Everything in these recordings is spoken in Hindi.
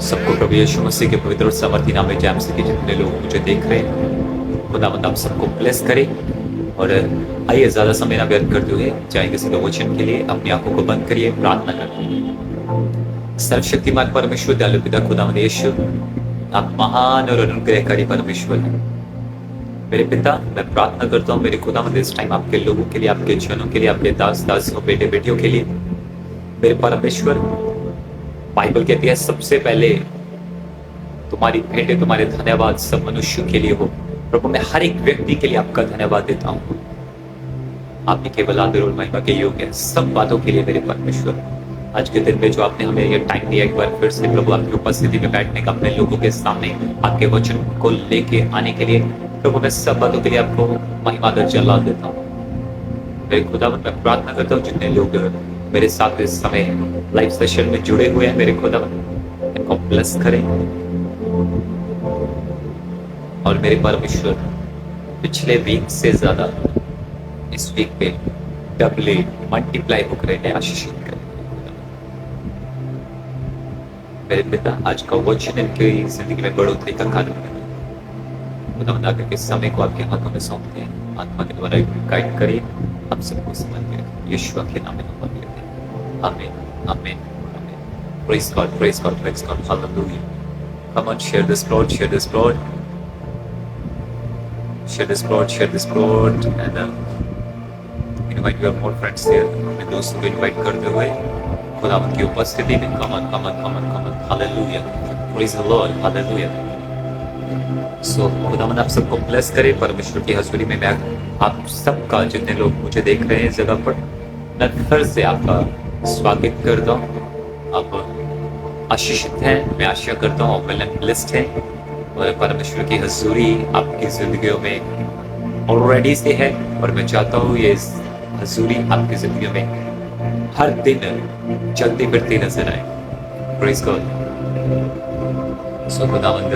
सबको प्रभु यीशु मसीह के पवित्र और सामर्थी नाम में जैम से कि जितने लोग मुझे देख रहे हैं, खुदावंद आप सबको ब्लेस करे। और आइए ज़्यादा समय ना व्यर्थ करते हुए जाएंगे सीधे वचन के लिए। अपनी आंखों को बंद करिए, प्रार्थना करते हैं। सर्वशक्तिमान परमेश्वर, दयालु पिता खुदावंद यीशु, आप महान और अनुग्रहकारी परमेश्वर हैं। मेरे पिता, मैं प्रार्थना करता हूँ मेरे खुदावंद इस टाइम आपके लोगों के लिए, आपके जनों के लिए, आपके दास दासियों, बेटे बेटियों के लिए। मेरे परमेश्वर, बाइबल कहती है सबसे पहले तुम्हारी भेंटें तुम्हारे धन्यवाद सब मनुष्यों के लिए हो। प्रभु, मैं हर एक व्यक्ति के लिए आपका धन्यवाद देता हूँ। आप ही केवल आदर और महिमा के योग्य हैं सब बातों के लिए। मेरे परमेश्वर, आज के दिन में जो आपने हमें ये टाइम दिया, एक बार फिर से प्रभु आपकी उपस्थिति में बैठने का, अपने लोगों के सामने आपके वचन को लेके आने के लिए, प्रभु मैं सब बातों के लिए आपको महिमा दर जला देता हूँ। मेरे खुदावंद, मैं प्रार्थना करता हूँ जितने लोग मेरे साथ इस समय लाइव सेशन में जुड़े हुए हैं, मेरे खुदावंद इनको ब्लेस करें। और मेरे परमेश्वर, पिछले वीक से ज्यादा इस वीक पे डबल मल्टीप्लाई होकर इन्हें आशीषित करें। मेरे पिता, आज का वचन इनकी जिंदगी में बढ़ोतरी का कारण बने। खुदावंद आगे के समय को आपके हाथों में सौंपते हैं, आत्मा के द्वारा गाइड करिए, हम सबको समझ के यीशु के नाम में हम लेते हैं। आमीन, आमीन, आमीन। Praise God, praise God, praise God, hallelujah. Come on, share this Lord, share this Lord. Share this Lord, share this Lord, and invite your more friends here. अपने दोस्तों को invite करते हुए खुदावंद की उपस्थिति में come on, come on, come on, come on, hallelujah. Praise the Lord, hallelujah. So खुदावंद आप सबको bless करे। परमेश्वर की हजूरी में मैं आप सबका, जितने लोग मुझे देख रहे हैं इस जगह पर, मैं फिर से आपका स्वागत करता हूँ। आप आशीषित हैं, मैं आशा करता हूँ वेल एंड ब्लेस्ड हैं। और परमेश्वर की हजूरी आपकी जिंदगियों में ऑलरेडी से है, और मैं चाहता हूँ ये हजूरी आपकी जिंदगियों में हर दिन चलती फिरती नजर आए। Praise God. सो खुदावंद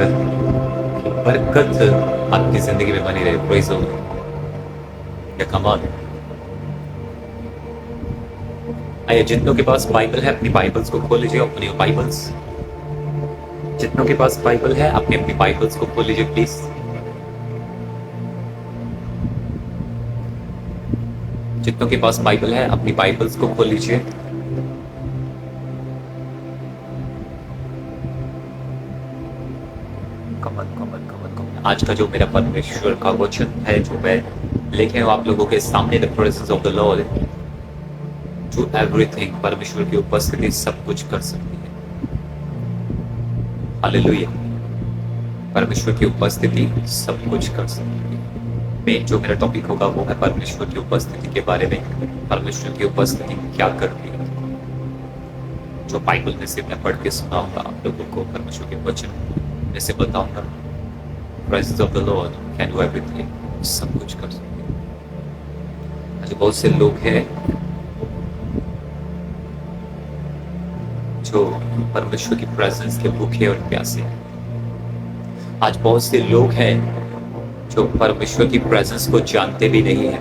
की बरकत आपकी जिंदगी में बनी रहे। Praise God. या कमाल। आइए, जितनों के पास बाइबल है अपनी बाइबल्स को खोल लीजिए, अपनी बाइबल्स। जितनों के पास बाइबल है अपनी अपनी बाइबल्स को खोल लीजिए प्लीज। जितनों के पास बाइबल है अपनी बाइबल्स को खोल लीजिए। कमल कमल कमल कमल। आज का जो मेरा परमेश्वर का वचन है जो मैं लेके हूं आप लोगों के सामने, the presence of the Lord to everything. परमेश्वर की उपस्थिति सब कुछ कर सकती है। हालेलुया। परमेश्वर की उपस्थिति सब कुछ कर सकती है। मैं जो मेरा टॉपिक होगा वो है परमेश्वर की उपस्थिति के बारे में। परमेश्वर की उपस्थिति क्या करती है, जो बाइबल में से मैं पढ़ के सुनाऊंगा आप लोगों को, परमेश्वर के वचन में से बताऊंगा। Presence of the Lord can do everything, सब कुछ कर सकती है। आज बहुत से लोग हैं जो परमेश्वर की प्रेजेंस के भूखे और प्यासे हैं। आज बहुत से लोग हैं जो परमेश्वर की प्रेजेंस को जानते भी नहीं है।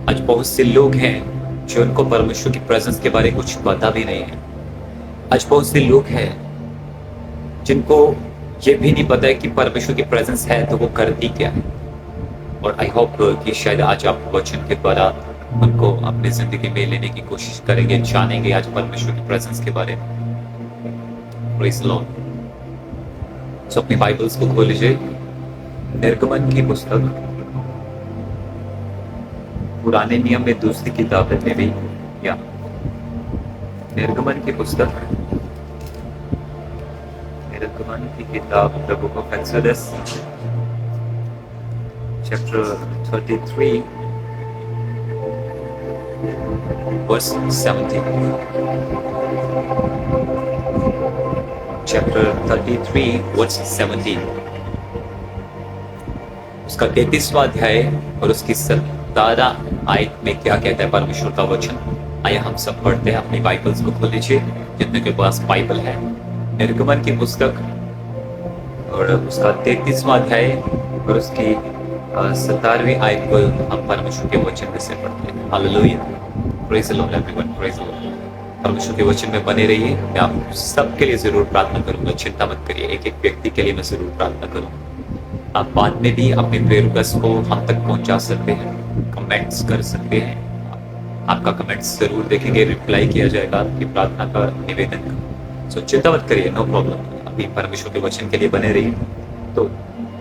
आज बहुत से लोग हैं जो उनको परमेश्वर की प्रेजेंस के बारे में कुछ पता भी नहीं है। आज बहुत से लोग हैं जिनको ये भी नहीं पता है कि परमेश्वर की प्रेजेंस है तो वो करती क्या है। और आई होप कि शायद आज आप वचन के द्वारा उनको अपनी जिंदगी में लेने की कोशिश करेंगे, जानेंगे आज परमेश्वर की प्रेजेंस के बारे में। Praise the Lord. So अपनी बाइबल्स को खोल लीजिए। निर्गमन की पुस्तक, पुराने नियम में दूसरी किताब है भी, या निर्गमन की पुस्तक, निर्गमन की किताब, the book of Exodus, chapter 33 verse 17। Chapter 33 verse 17, उसका 33वां अध्याय और उसकी 17 आयत में क्या कहता है परमेश्वर का वचन। आइए हम सब पढ़ते हैं। अपनी बाइबल्स को खोल लीजिए जितने के पास बाइबल है। निर्गमन की पुस्तक और उसका 33वां अध्याय और उसकी 17वीं आयत को हम परमेश्वर के वचन में से पढ़ते हैं। Hallelujah. Praise the Lord everyone, praise the Lord. परमेश्वर के वचन में बने रहिए। मैं आप सबके लिए जरूर प्रार्थना करूंगा, चिंता मत करिए। एक एक व्यक्ति के लिए मैं जरूर प्रार्थना करूंगा। आप बाद में भी अपने प्रेयर रिक्वेस्ट को हम तक पहुंचा सकते हैं, कमेंट्स कर सकते हैं। आपका कमेंट्स जरूर देखेंगे, रिप्लाई किया जाएगा आपकी प्रार्थना का, निवेदन का। सो चिंता मत करिए, नो प्रॉब्लम। अभी परमेश्वर के वचन के लिए बने रहिए। तो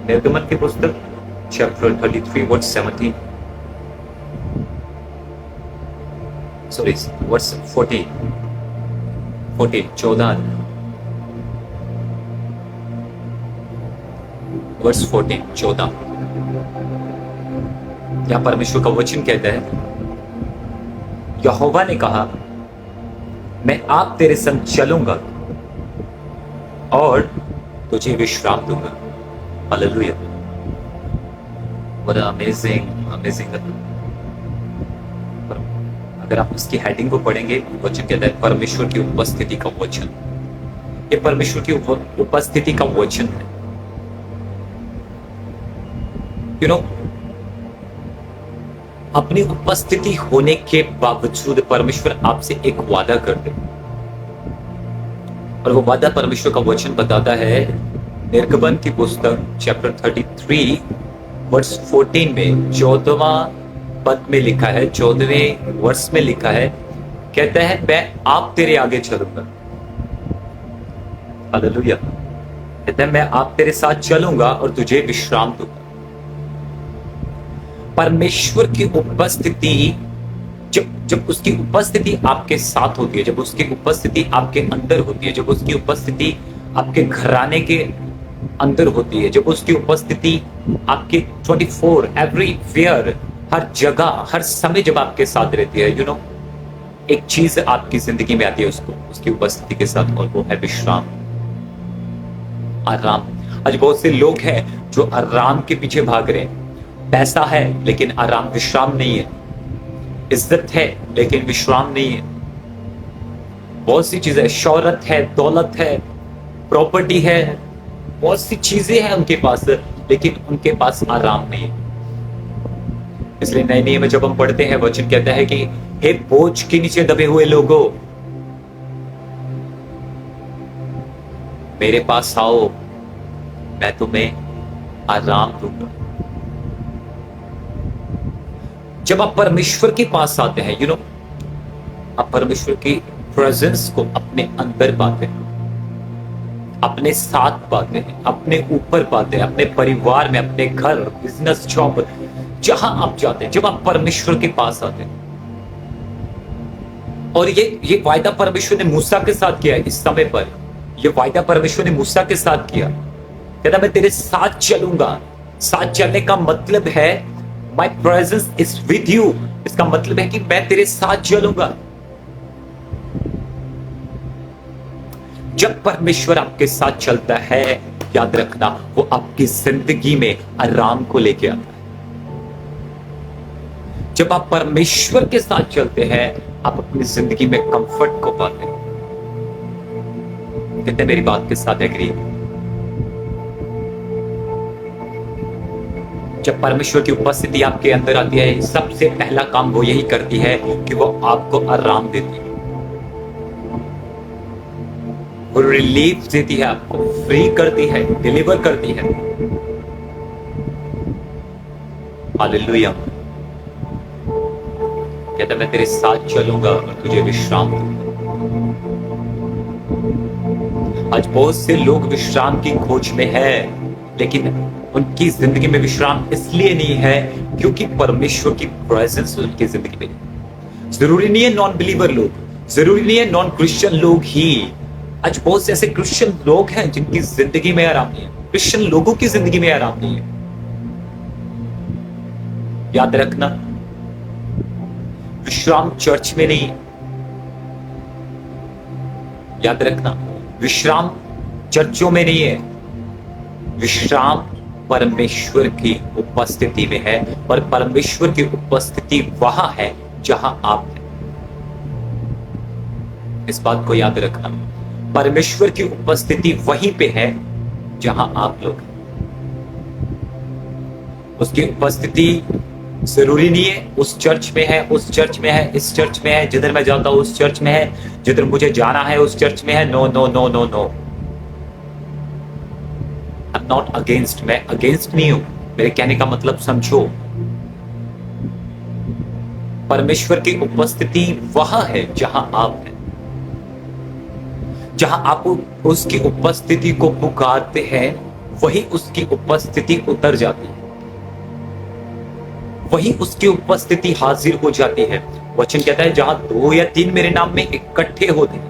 निर्गमन की पुस्तक chapter 33 verse 17, sorry verse 14 14 verse 14 यहाँ परमेश्वर का वचन कहता है, यहोवा ने कहा, मैं आप तेरे संग चलूंगा और तुझे विश्राम दूंगा। हालेलुया। What amazing. अगर आप उसकी हेडिंग को पढ़ेंगे, वचन कहता है परमेश्वर की उपस्थिति का वचन। ये परमेश्वर की उपस्थिति का वचन है। यू नो, अपनी उपस्थिति होने के बावजूद परमेश्वर आपसे एक वादा करते हैं, और वो वादा परमेश्वर का वचन बताता है। निर्गमन की पुस्तक चैप्टर 33 वर्स 14 में 14वां पद में लिखा है, 14वें वर्ष में लिखा है, कहता है मैं आप तेरे आगे चलूंगा। हालेलुया। कहता है मैं आप तेरे साथ चलूंगा और तुझे विश्राम दूंगा। परमेश्वर की उपस्थिति, जब उसकी उपस्थिति आपके साथ होती है, जब उसकी उपस्थिति आपके अंदर होती है, जब उसकी उपस्थिति आपके घराने के अंदर होती है, जब उसकी उपस्थिति आपके 24 एवरीवेयर, हर जगह हर समय जब आपके साथ रहती है, यू नो, एक चीज आपकी जिंदगी में आती है उसकी उपस्थिति के साथ, और वो है विश्राम, आराम। आज बहुत से लोग हैं जो आराम के पीछे भाग रहे हैं। पैसा है लेकिन आराम, विश्राम नहीं है। इज्जत है लेकिन विश्राम नहीं है। बहुत सी चीजें, शौहरत है, दौलत है, प्रॉपर्टी है, बहुत सी चीजें हैं उनके पास, लेकिन उनके पास आराम नहीं है। इसलिए नए नियम में जब हम पढ़ते हैं, वचन कहता है कि हे बोझ के नीचे दबे हुए लोगों, मेरे पास आओ, मैं तुम्हें आराम दूंगा। जब आप परमेश्वर के पास आते हैं, यू नो, आप परमेश्वर की प्रेजेंस को अपने अंदर पाते हैं, अपने साथ पाते हैं, अपने ऊपर पाते हैं, अपने परिवार में, अपने घर, बिजनेस, जॉब, जहां आप जाते हैं, जब आप परमेश्वर के पास आते हैं। और ये वायदा परमेश्वर ने मूसा के साथ किया है। इस समय पर ये वायदा परमेश्वर ने मूसा के साथ किया। कहता मैं तेरे साथ चलूंगा। साथ चलने का मतलब है माई प्रेजेंस इज विद यू। इसका मतलब है कि मैं तेरे साथ चलूंगा। जब परमेश्वर आपके साथ चलता है, याद रखना, वो आपकी जिंदगी में आराम को लेके आता है। जब आप परमेश्वर के साथ चलते हैं, आप अपनी जिंदगी में कंफर्ट को पाते हैं। कहते हैं मेरी बात के साथ एग्री। जब परमेश्वर की उपस्थिति आपके अंदर आती है, सबसे पहला काम वो यही करती है कि वो आपको आराम देती है, वो रिलीफ देती है, आपको फ्री करती है, डिलीवर करती है। हालेलुया। कहता मैं तेरे साथ चलूंगा और तुझे विश्राम दूंगा। आज बहुत से लोग विश्राम की खोज में है, लेकिन उनकी जिंदगी में विश्राम इसलिए नहीं है क्योंकि परमेश्वर की प्रेजेंस उनकी जिंदगी में नहीं। जरूरी नहीं है नॉन बिलीवर लोग, जरूरी नहीं है नॉन क्रिश्चियन लोग ही। आज बहुत से ऐसे क्रिश्चियन लोग हैं जिनकी जिंदगी में आराम नहीं है। क्रिश्चियन लोगों की जिंदगी में आराम नहीं है। याद रखना, विश्राम चर्च में नहीं है। याद रखना, विश्राम चर्चों में नहीं है। विश्राम परमेश्वर की उपस्थिति में है, और परमेश्वर की उपस्थिति वहां है जहां आप हैं। इस बात को याद रखना, परमेश्वर की उपस्थिति वहीं पे है जहां आप लोग हैं। उसकी उपस्थिति जरूरी नहीं है उस चर्च में है, उस चर्च में है, इस चर्च में है, जिधर मैं जाता हूं उस चर्च में है, जिधर मुझे जाना है उस चर्च में है। No no no no no, I am not against, मैं अगेंस्ट नहीं हूं। मेरे कहने का मतलब समझो, परमेश्वर की उपस्थिति वहां है जहां आप हैं। जहां आप उसकी उपस्थिति को पुकारते हैं, वही उसकी उपस्थिति उतर जाती है, वही उसकी उपस्थिति हाजिर हो जाती है। वचन कहता है जहां 2 या 3 मेरे नाम में इकट्ठे होते हैं,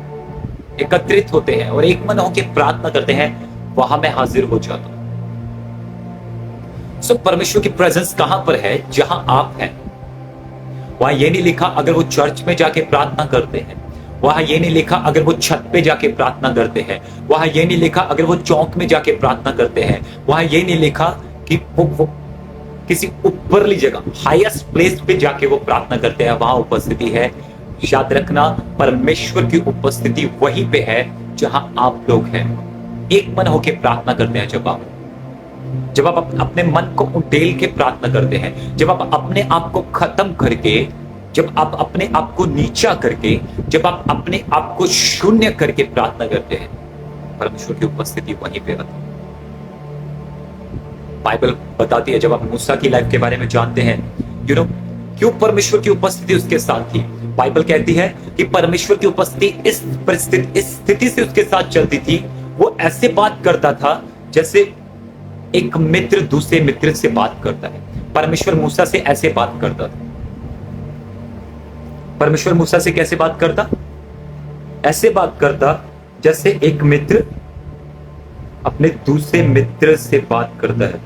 एकत्रित होते हैं और एक मन होकर प्रार्थना करते हैं, वहां मैं हाजिर हो जाता हूं। सो परमेश्वर की प्रेजेंस कहां पर है? जहां आप हैं। वहां ये नहीं लिखा अगर वो चर्च में जाके प्रार्थना करते हैं, वहां ये नहीं लिखा अगर वो छत पे जाके प्रार्थना करते हैं, वहां ये नहीं लिखा अगर वो चौक में जाके प्रार्थना करते हैं, वहां ये नहीं लिखा कि वो किसी ऊपरली जगह हाईएस्ट प्लेस पे जाके वो प्रार्थना करते हैं, वहां उपस्थिति है। याद रखना, परमेश्वर की उपस्थिति वहीं पे है जहां आप लोग हैं। एक मन होके प्रार्थना करते हैं जब आप अपने मन को उंडेल के प्रार्थना करते हैं, जब आप अपने आप को खत्म करके, जब आप अपने आप को नीचा करके, जब आप अपने आप को शून्य करके प्रार्थना करते हैं, परमेश्वर की उपस्थिति वहीं पे रहती है। बाइबल बताती है, जब आप मूसा की लाइफ के बारे में जानते हैं, क्यों परमेश्वर की उपस्थिति उसके साथ थी। बाइबल कहती है कि परमेश्वर की उपस्थिति इस स्थिति से उसके साथ चलती थी। वो ऐसे बात करता था जैसे एक मित्र दूसरे मित्र से बात करता है। परमेश्वर मूसा से ऐसे बात करता था। परमेश्वर मूसा से कैसे बात करता? ऐसे बात करता जैसे एक मित्र अपने दूसरे मित्र से बात करता है।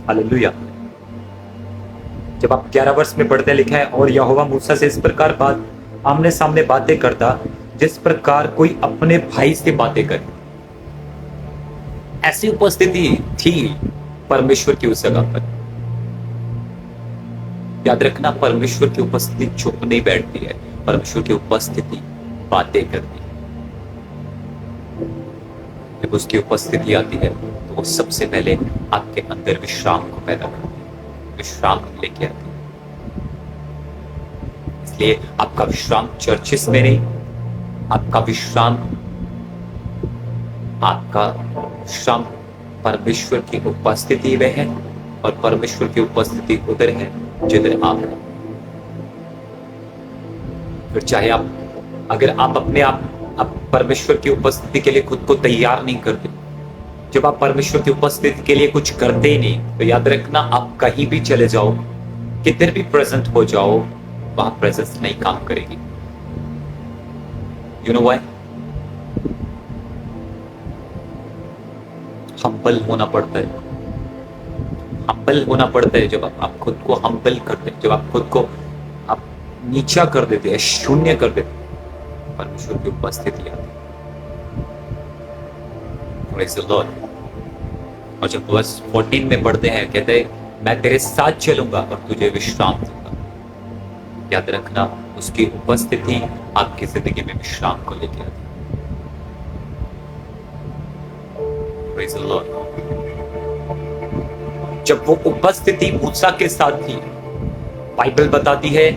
हालेलुया। जब आप 11 वर्ष में पढ़ते लिखा है, और यहोवा मूसा से इस प्रकार बात आमने सामने बातें करता जिस प्रकार कोई अपने भाई से बातें करे। ऐसी उपस्थिति थी परमेश्वर की उस जगह पर। याद रखना, परमेश्वर की उपस्थिति चुप नहीं बैठती है, परमेश्वर की उपस्थिति बातें करती है। जब उसकी उपस्थिति आती है तो वो सबसे पहले आपके अंदर विश्राम को पैदा करती है, विश्राम लेके आती है। इसलिए आपका विश्राम चर्चिस में नहीं, आपका विश्राम परमेश्वर की उपस्थिति में है, और परमेश्वर की उपस्थिति उधर है जिधर आप हैं। फिर चाहे अगर आप अपने आप परमेश्वर की उपस्थिति के लिए खुद को तैयार नहीं करते, जब आप परमेश्वर की उपस्थिति के लिए कुछ करते ही नहीं, तो याद रखना, आप कहीं भी चले जाओ, किधर भी प्रेजेंट हो जाओ, वहां प्रेजेंस नहीं काम करेगी। You know why? हम्बल होना पड़ता है। हम्बल होना पड़ता है जब आप खुद को हम्बल करते हैं, जब आप खुद को आप नीचा कर देते हैं, शून्य कर देते हैं, परमेश्वर की उपस्थिति आती है। Praise the Lord। और जब वर्स 14 में पढ़ते हैं, कहते हैं मैं तेरे साथ चलूंगा और तुझे विश्राम दूंगा। याद रखना, उसकी उपस्थिति आपकी जिंदगी में विश्राम को लेके आती है। Praise the Lord। जब वो उपस्थिति मूसा के साथ थी, बाइबल बताती है,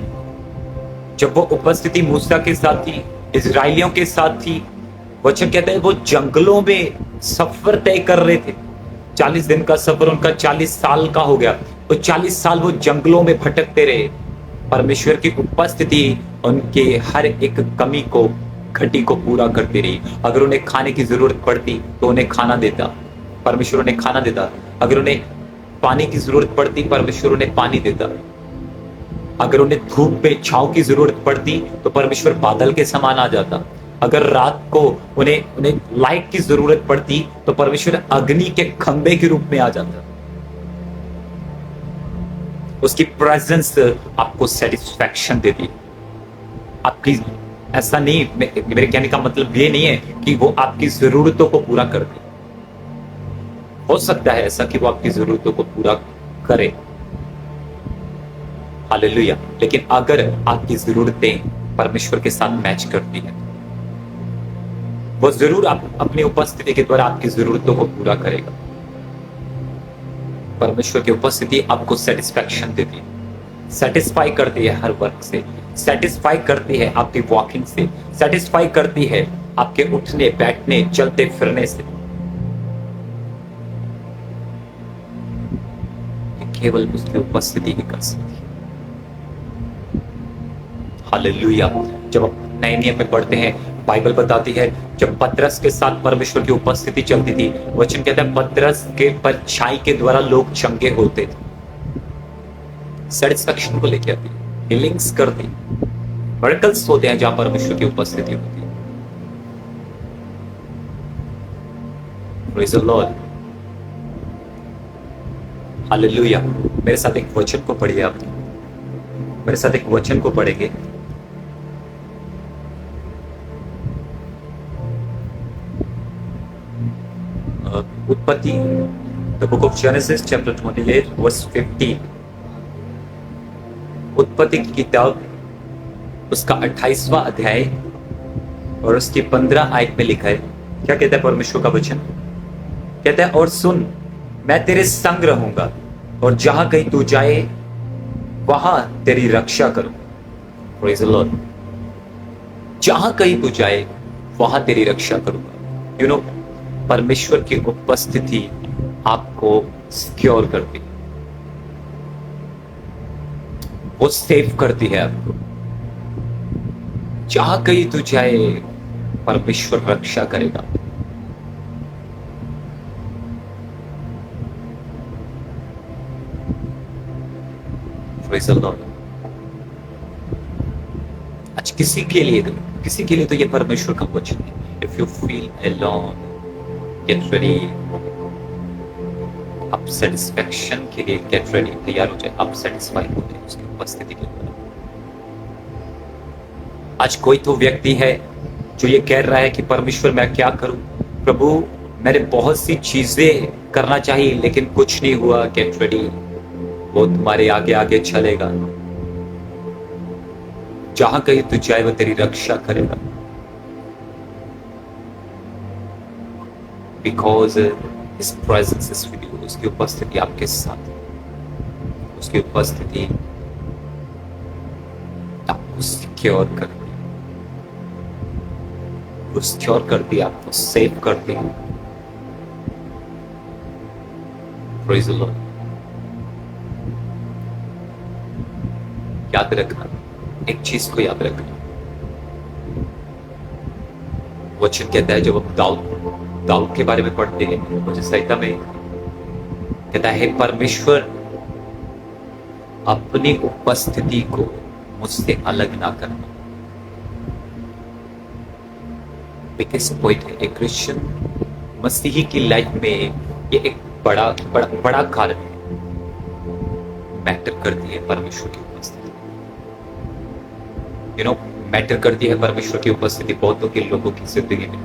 जब वो उपस्थिति मूसा के साथ थी, इजराइलियों के साथ थी, वचन कहता है वो जंगलों में सफर तय कर रहे थे। 40 दिन का सफर उनका 40 साल का हो गया, तो 40 साल वो जंगलों में भटकते रहे। परमेश्वर की उपस्थिति उनके हर एक कमी को, घटी को पूरा करती रही। अगर उन्हें खाने की जरूरत पड़ती तो उन्हें खाना देता, परमेश्वर उन्हें खाना देता। अगर उन्हें पानी की जरूरत पड़ती, परमेश्वर उन्हें पानी देता। अगर उन्हें धूप पे छांव की जरूरत पड़ती तो परमेश्वर बादल के समान आ जाता। अगर रात को उन्हें लाइट की जरूरत पड़ती तो परमेश्वर अग्नि के खंबे के रूप में आ जाता। उसकी प्रेजेंस आपको सेटिस्फैक्शन देती। आपकी ऐसा नहीं, मेरे कहने का मतलब ये नहीं है कि वो आपकी जरूरतों को पूरा कर दे। हो सकता है ऐसा कि वो आपकी जरूरतों को पूरा करे, हालेलुया, लेकिन अगर आपकी जरूरतें परमेश्वर के साथ मैच करती है, वो जरूर आप अपनी उपस्थिति के द्वारा आपकी जरूरतों को पूरा करेगा। परमेश्वर की उपस्थिति आपको सेटिस्फैक्शन देती है, सेटिस्फाई करती है हर वर्क से, सेटिस्फाई करती है आपकी वॉकिंग से, सेटिस्फाई करती है आपके उठने बैठने चलते फिरने से। ये केवल उसकी उपस्थिति ही कर सकती है। हालेलुया। जब आप नए नियम में पढ़ते हैं, बाइबल बताती है जब पतरस के साथ परमेश्वर की उपस्थिति चलती थी, वचन कहता है पतरस के परछाई के द्वारा लोग चंगे होते थे। सेटिस्फैक्शन को लेकर आती, हीलिंग्स करती, मिरेकल्स होते हैं जहां परमेश्वर की उपस्थिति होती है। Praise the Lord, hallelujah. मेरे साथ एक वचन को पढ़िए, आप मेरे साथ एक वचन को पढ़ेंगे। उत्पत्ति, the book of Genesis chapter 28 verse 15। उत्पत्ति की किताब उसका 28वां अध्याय और उसकी 15 आयत में लिखा है। क्या कहता है परमेश्वर का वचन? कहता है, और सुन, मैं तेरे संग रहूंगा और जहां कहीं तू जाए वहां तेरी रक्षा करूं। Praise the Lord. जहां कहीं तू जाए वहां तेरी रक्षा करूंगा। यू नो, परमेश्वर की उपस्थिति आपको सिक्योर करती है, वो सेव करती है आपको। जहां कहीं तू जाए परमेश्वर रक्षा करेगा। Praise the Lord. आज किसी के लिए तो ये परमेश्वर का वचन है। If you feel alone, get ready. आप सेटिस्फैक्शन के लिए गेट रेडी, तैयार हो जाए। आप सेटिस्फाई हो जाए उसकी उपस्थिति के लिए। आज कोई तो व्यक्ति है जो ये कह रहा है कि परमेश्वर मैं क्या करूं प्रभु, मैंने बहुत सी चीजें करना चाहिए लेकिन कुछ नहीं हुआ। गेट रेडी, वो तुम्हारे आगे आगे चलेगा। जहां कहीं तू जाए वो तेरी रक्षा करेगा। Because his presence is with you. उसकी उपस्थिति आपके साथ है। उसकी उपस्थिति आपको सिक्योर करती है, वो सिक्योर करती है, आपको सेव करती है। Praise the Lord. याद रखना, एक चीज को याद रखना, वचन कहता है जब हम दाऊद के बारे में पढ़ते हैं, मुझे संहिता में कहता है परमेश्वर अपनी उपस्थिति को मुझसे अलग ना करना। बिगेस्ट पॉइंट है एक क्रिश्चियन मसीही की लाइफ में, ये एक बड़ा कारण है। मैटर करती है परमेश्वर की उपस्थिति। यू नो, मैटर करती है परमेश्वर की उपस्थिति बहुतों के लोगों की जिंदगी में।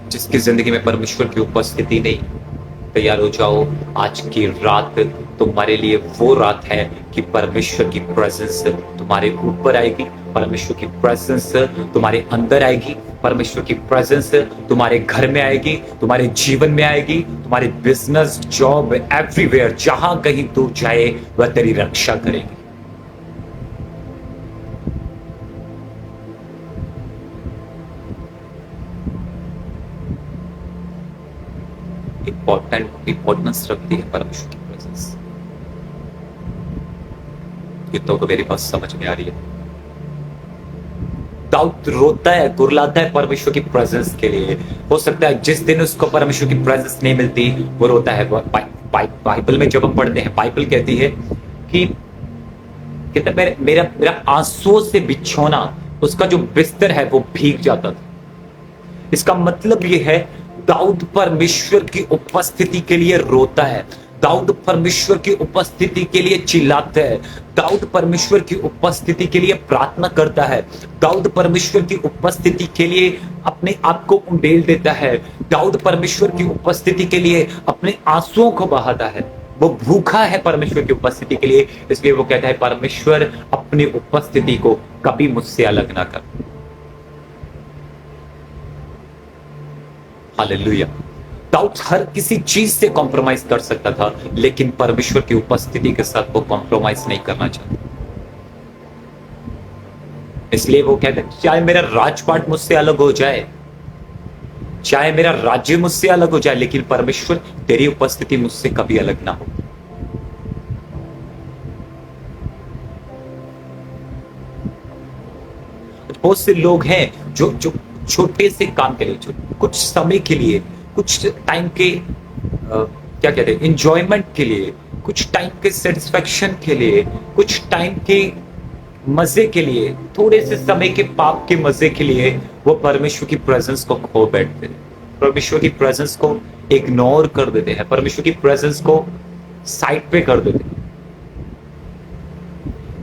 जिसकी जिंदगी में परमेश्वर की उपस्थिति नहीं, तैयार हो जाओ, आज की रात तुम्हारे लिए वो रात है कि परमेश्वर की प्रेजेंस तुम्हारे ऊपर आएगी, परमेश्वर की प्रेजेंस तुम्हारे अंदर आएगी, परमेश्वर की प्रेजेंस तुम्हारे घर में आएगी, तुम्हारे जीवन में आएगी, तुम्हारे बिजनेस, जॉब, एवरीवेयर। जहां कहीं तू जाए वह तेरी रक्षा करेगी। इंपॉर्टेंस रखती है परमेश्वर की प्रेजेंस। कितनों को मेरी बात समझ में आ रही है? दाऊद रोता है, कुरलाता है परमेश्वर की प्रेजेंस के लिए। हो सकता है जिस दिन उसको परमेश्वर की प्रेजेंस नहीं मिलती वो रोता है। बाइबल में जब हम पढ़ते हैं, बाइबल कहती है कि कहता है मेरा आंसुओं से बिछौना, उसका जो बिस्तर है वो भीग जाता था। इसका मतलब ये है दाऊद परमेश्वर की उपस्थिति के लिए रोता है, दाऊद परमेश्वर की उपस्थिति के लिए चिल्लाता है, दाऊद परमेश्वर की उपस्थिति के लिए प्रार्थना करता है, दाऊद परमेश्वर की उपस्थिति के लिए अपने आप को उंडेल देता है, दाऊद परमेश्वर की उपस्थिति के लिए अपने आंसुओं को बहाता है। वो भूखा है परमेश्वर की उपस्थिति के लिए, इसलिए वो कहता है परमेश्वर अपनी उपस्थिति को कभी मुझसे अलग ना कर। हालेलुया। दाऊद हर किसी चीज से कॉम्प्रोमाइज कर सकता था, लेकिन परमेश्वर की उपस्थिति के साथ वो कॉम्प्रोमाइज नहीं करना चाहता। इसलिए वो कहते हैं, चाहे मेरा राजपाट मुझसे अलग हो जाए, चाहे मेरा राज्य मुझसे अलग हो जाए, लेकिन परमेश्वर तेरी उपस्थिति मुझसे कभी अलग ना हो। बहुत से लोग हैं जो जो छोटे से काम के लिए, कुछ समय के लिए, कुछ टाइम के क्या कहते हैं, इंजॉयमेंट के लिए, कुछ टाइम के सेटिस्फेक्शन के लिए, कुछ टाइम के मजे के लिए, थोड़े से समय के पाप के मजे के लिए वो परमेश्वर की प्रेजेंस को खो बैठते हैं, परमेश्वर की प्रेजेंस को इग्नोर कर देते हैं, परमेश्वर की प्रेजेंस को साइड पे कर देते हैं।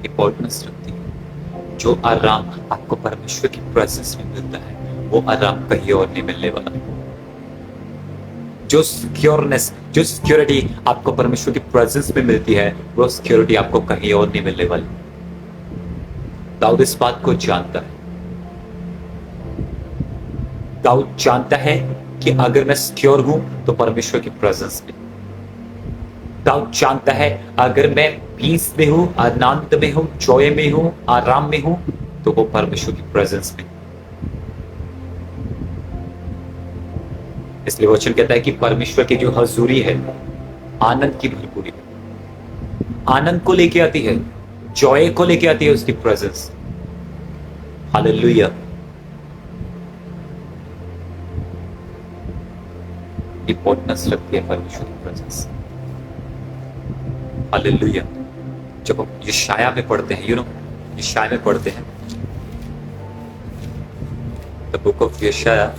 इंपॉर्टेंस रखती है। जो आराम आपको परमेश्वर की प्रेजेंस में मिलता है, वो आराम कहीं और नहीं मिलने वाला। जो सिक्योरनेस, जो सिक्योरिटी आपको परमेश्वर की प्रेजेंस में मिलती है, वो सिक्योरिटी आपको कहीं और नहीं मिलने वाली। दाऊद इस बात को जानता है। दाऊद जानता है कि अगर मैं सिक्योर हूं तो परमेश्वर की प्रेजेंस में। दाऊद जानता है अगर मैं पीस में हूं, आनंद में हूं, जॉय में हूं, आराम में हूं, तो वो परमेश्वर की प्रेजेंस में। इसलिए वचन कहता है कि परमेश्वर की जो हजूरी है आनंद की भरपूरी, आनंद को लेके आती है, जॉय को लेके आती है उसकी प्रेजेंस। हालेलुया। इंपॉर्टेंस रखती है परमेश्वर की प्रेजेंस। हालेलुया। जब हम यशाया में पढ़ते हैं, यशाया में पढ़ते हैं, द बुक ऑफ यशाया,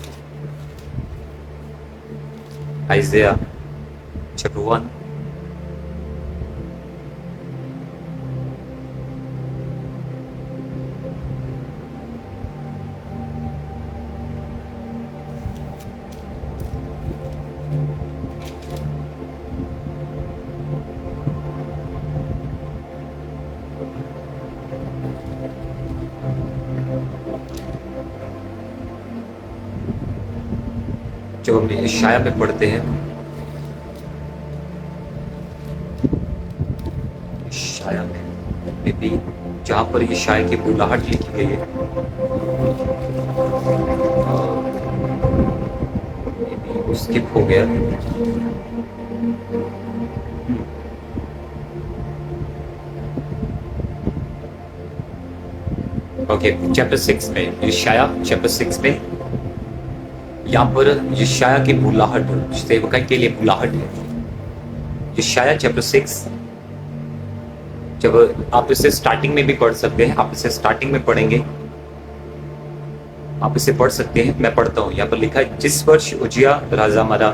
Isaiah chapter 1. जब हम यशाया में पढ़ते हैं, यशाया में भी जहां पर यशाया की बुलाहट लिखी गई है, स्किप हो गया। ओके, चैप्टर 6 में, यशाया चैप्टर 6 में यहाँ पर यशाया की बुलाहट, सेवकाई के लिए बुलाहट है। यशाया चैप्टर 6, जब आप इसे स्टार्टिंग में भी पढ़ सकते हैं, आप इसे स्टार्टिंग में पढ़ेंगे, आप इसे पढ़ सकते हैं। मैं पढ़ता हूँ। यहाँ पर लिखा है, जिस वर्ष उजिया राजा मरा,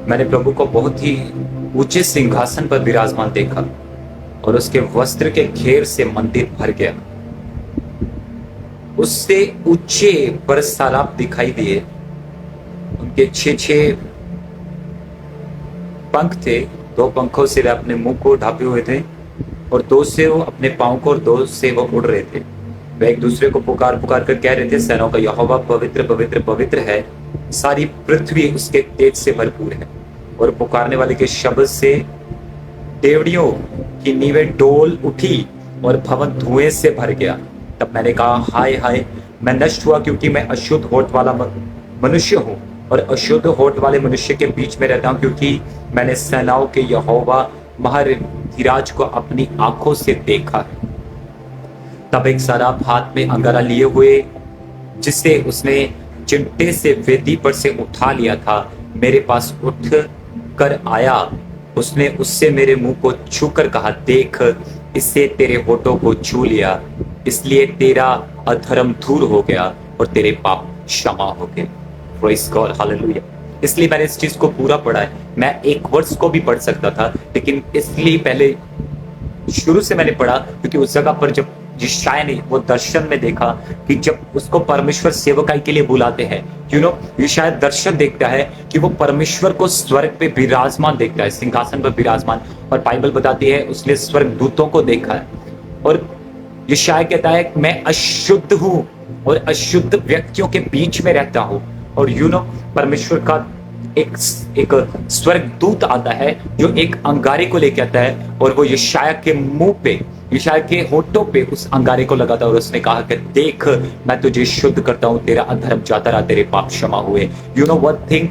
मैंने प्रभु को बहुत ही ऊंचे सिंहासन पर विराजमान देखा और उसके वस्त्र के घेर से मंदिर भर गया। उससे ऊंचे बरसालाब दिखाई दिए, उनके 6 पंख थे, 2 पंखों से वे अपने मुंह को ढांपे हुए थे और 2 से वो अपने पांव को और 2 से वो उड़ रहे थे। वे एक दूसरे को पुकार पुकार कर कह रहे थे, सेनाओं का यहोवा पवित्र पवित्र पवित्र है, सारी पृथ्वी उसके तेज से भरपूर है। और पुकारने वाले के शब्द से देवड़ियों की नींवें डोल उठी और भवन धुएं से भर गया। तब मैंने कहा, हाय हाय, मैं नष्ट हुआ, क्योंकि मैं अशुद्ध होठ वाला मनुष्य हूँ और अशुद्ध होठ वाले मनुष्य के बीच में रहता हूँ, क्योंकि मैंने सेनाओं के यहोवा महाधिराज को अपनी आंखों से देखा है। तब एक सराफ हाथ में अंगारा लिए हुए, जिसे उसने चिमटे से वेदी पर से उठा लिया था, मेरे पास उठ कर आया। उसने उससे मेरे मुंह को छूकर कहा, देख, इससे तेरे होठों को छू लिया, इसलिए तेरा अधर्म दूर हो गया और तेरे पाप क्षमा हो गए। Praise God, hallelujah. इसलिए मैंने इस चीज को पूरा पढ़ा है। मैं एक वर्ष को भी पढ़ सकता था, लेकिन इसलिए पहले शुरू से मैंने पढ़ा, क्योंकि उस जगह पर जब यशाया ने वो दर्शन में देखा कि जब उसको परमेश्वर सेवकाई के लिए बुलाते हैं, यशाया दर्शन देखता है कि वो परमेश्वर को स्वर्ग पे विराजमान देखता है, सिंहासन पर विराजमान। और बाइबल बताती है उसने स्वर्ग दूतों को देखा है। और यशाया कहता है, मैं अशुद्ध हूँ और अशुद्ध व्यक्तियों के बीच में रहता हूँ। और परमेश्वर का एक एक स्वर्गदूत आता है जो एक अंगारे को लेके आता है और वो यशायाह के मुंह पे, यशायाह के होठों पे उस अंगारे को लगाता है और उसने कहा कि देख मैं तुझे शुद्ध करता हूं, तेरा अधर्म जाता रहा, तेरे पाप क्षमा हुए। यू नो वन थिंग,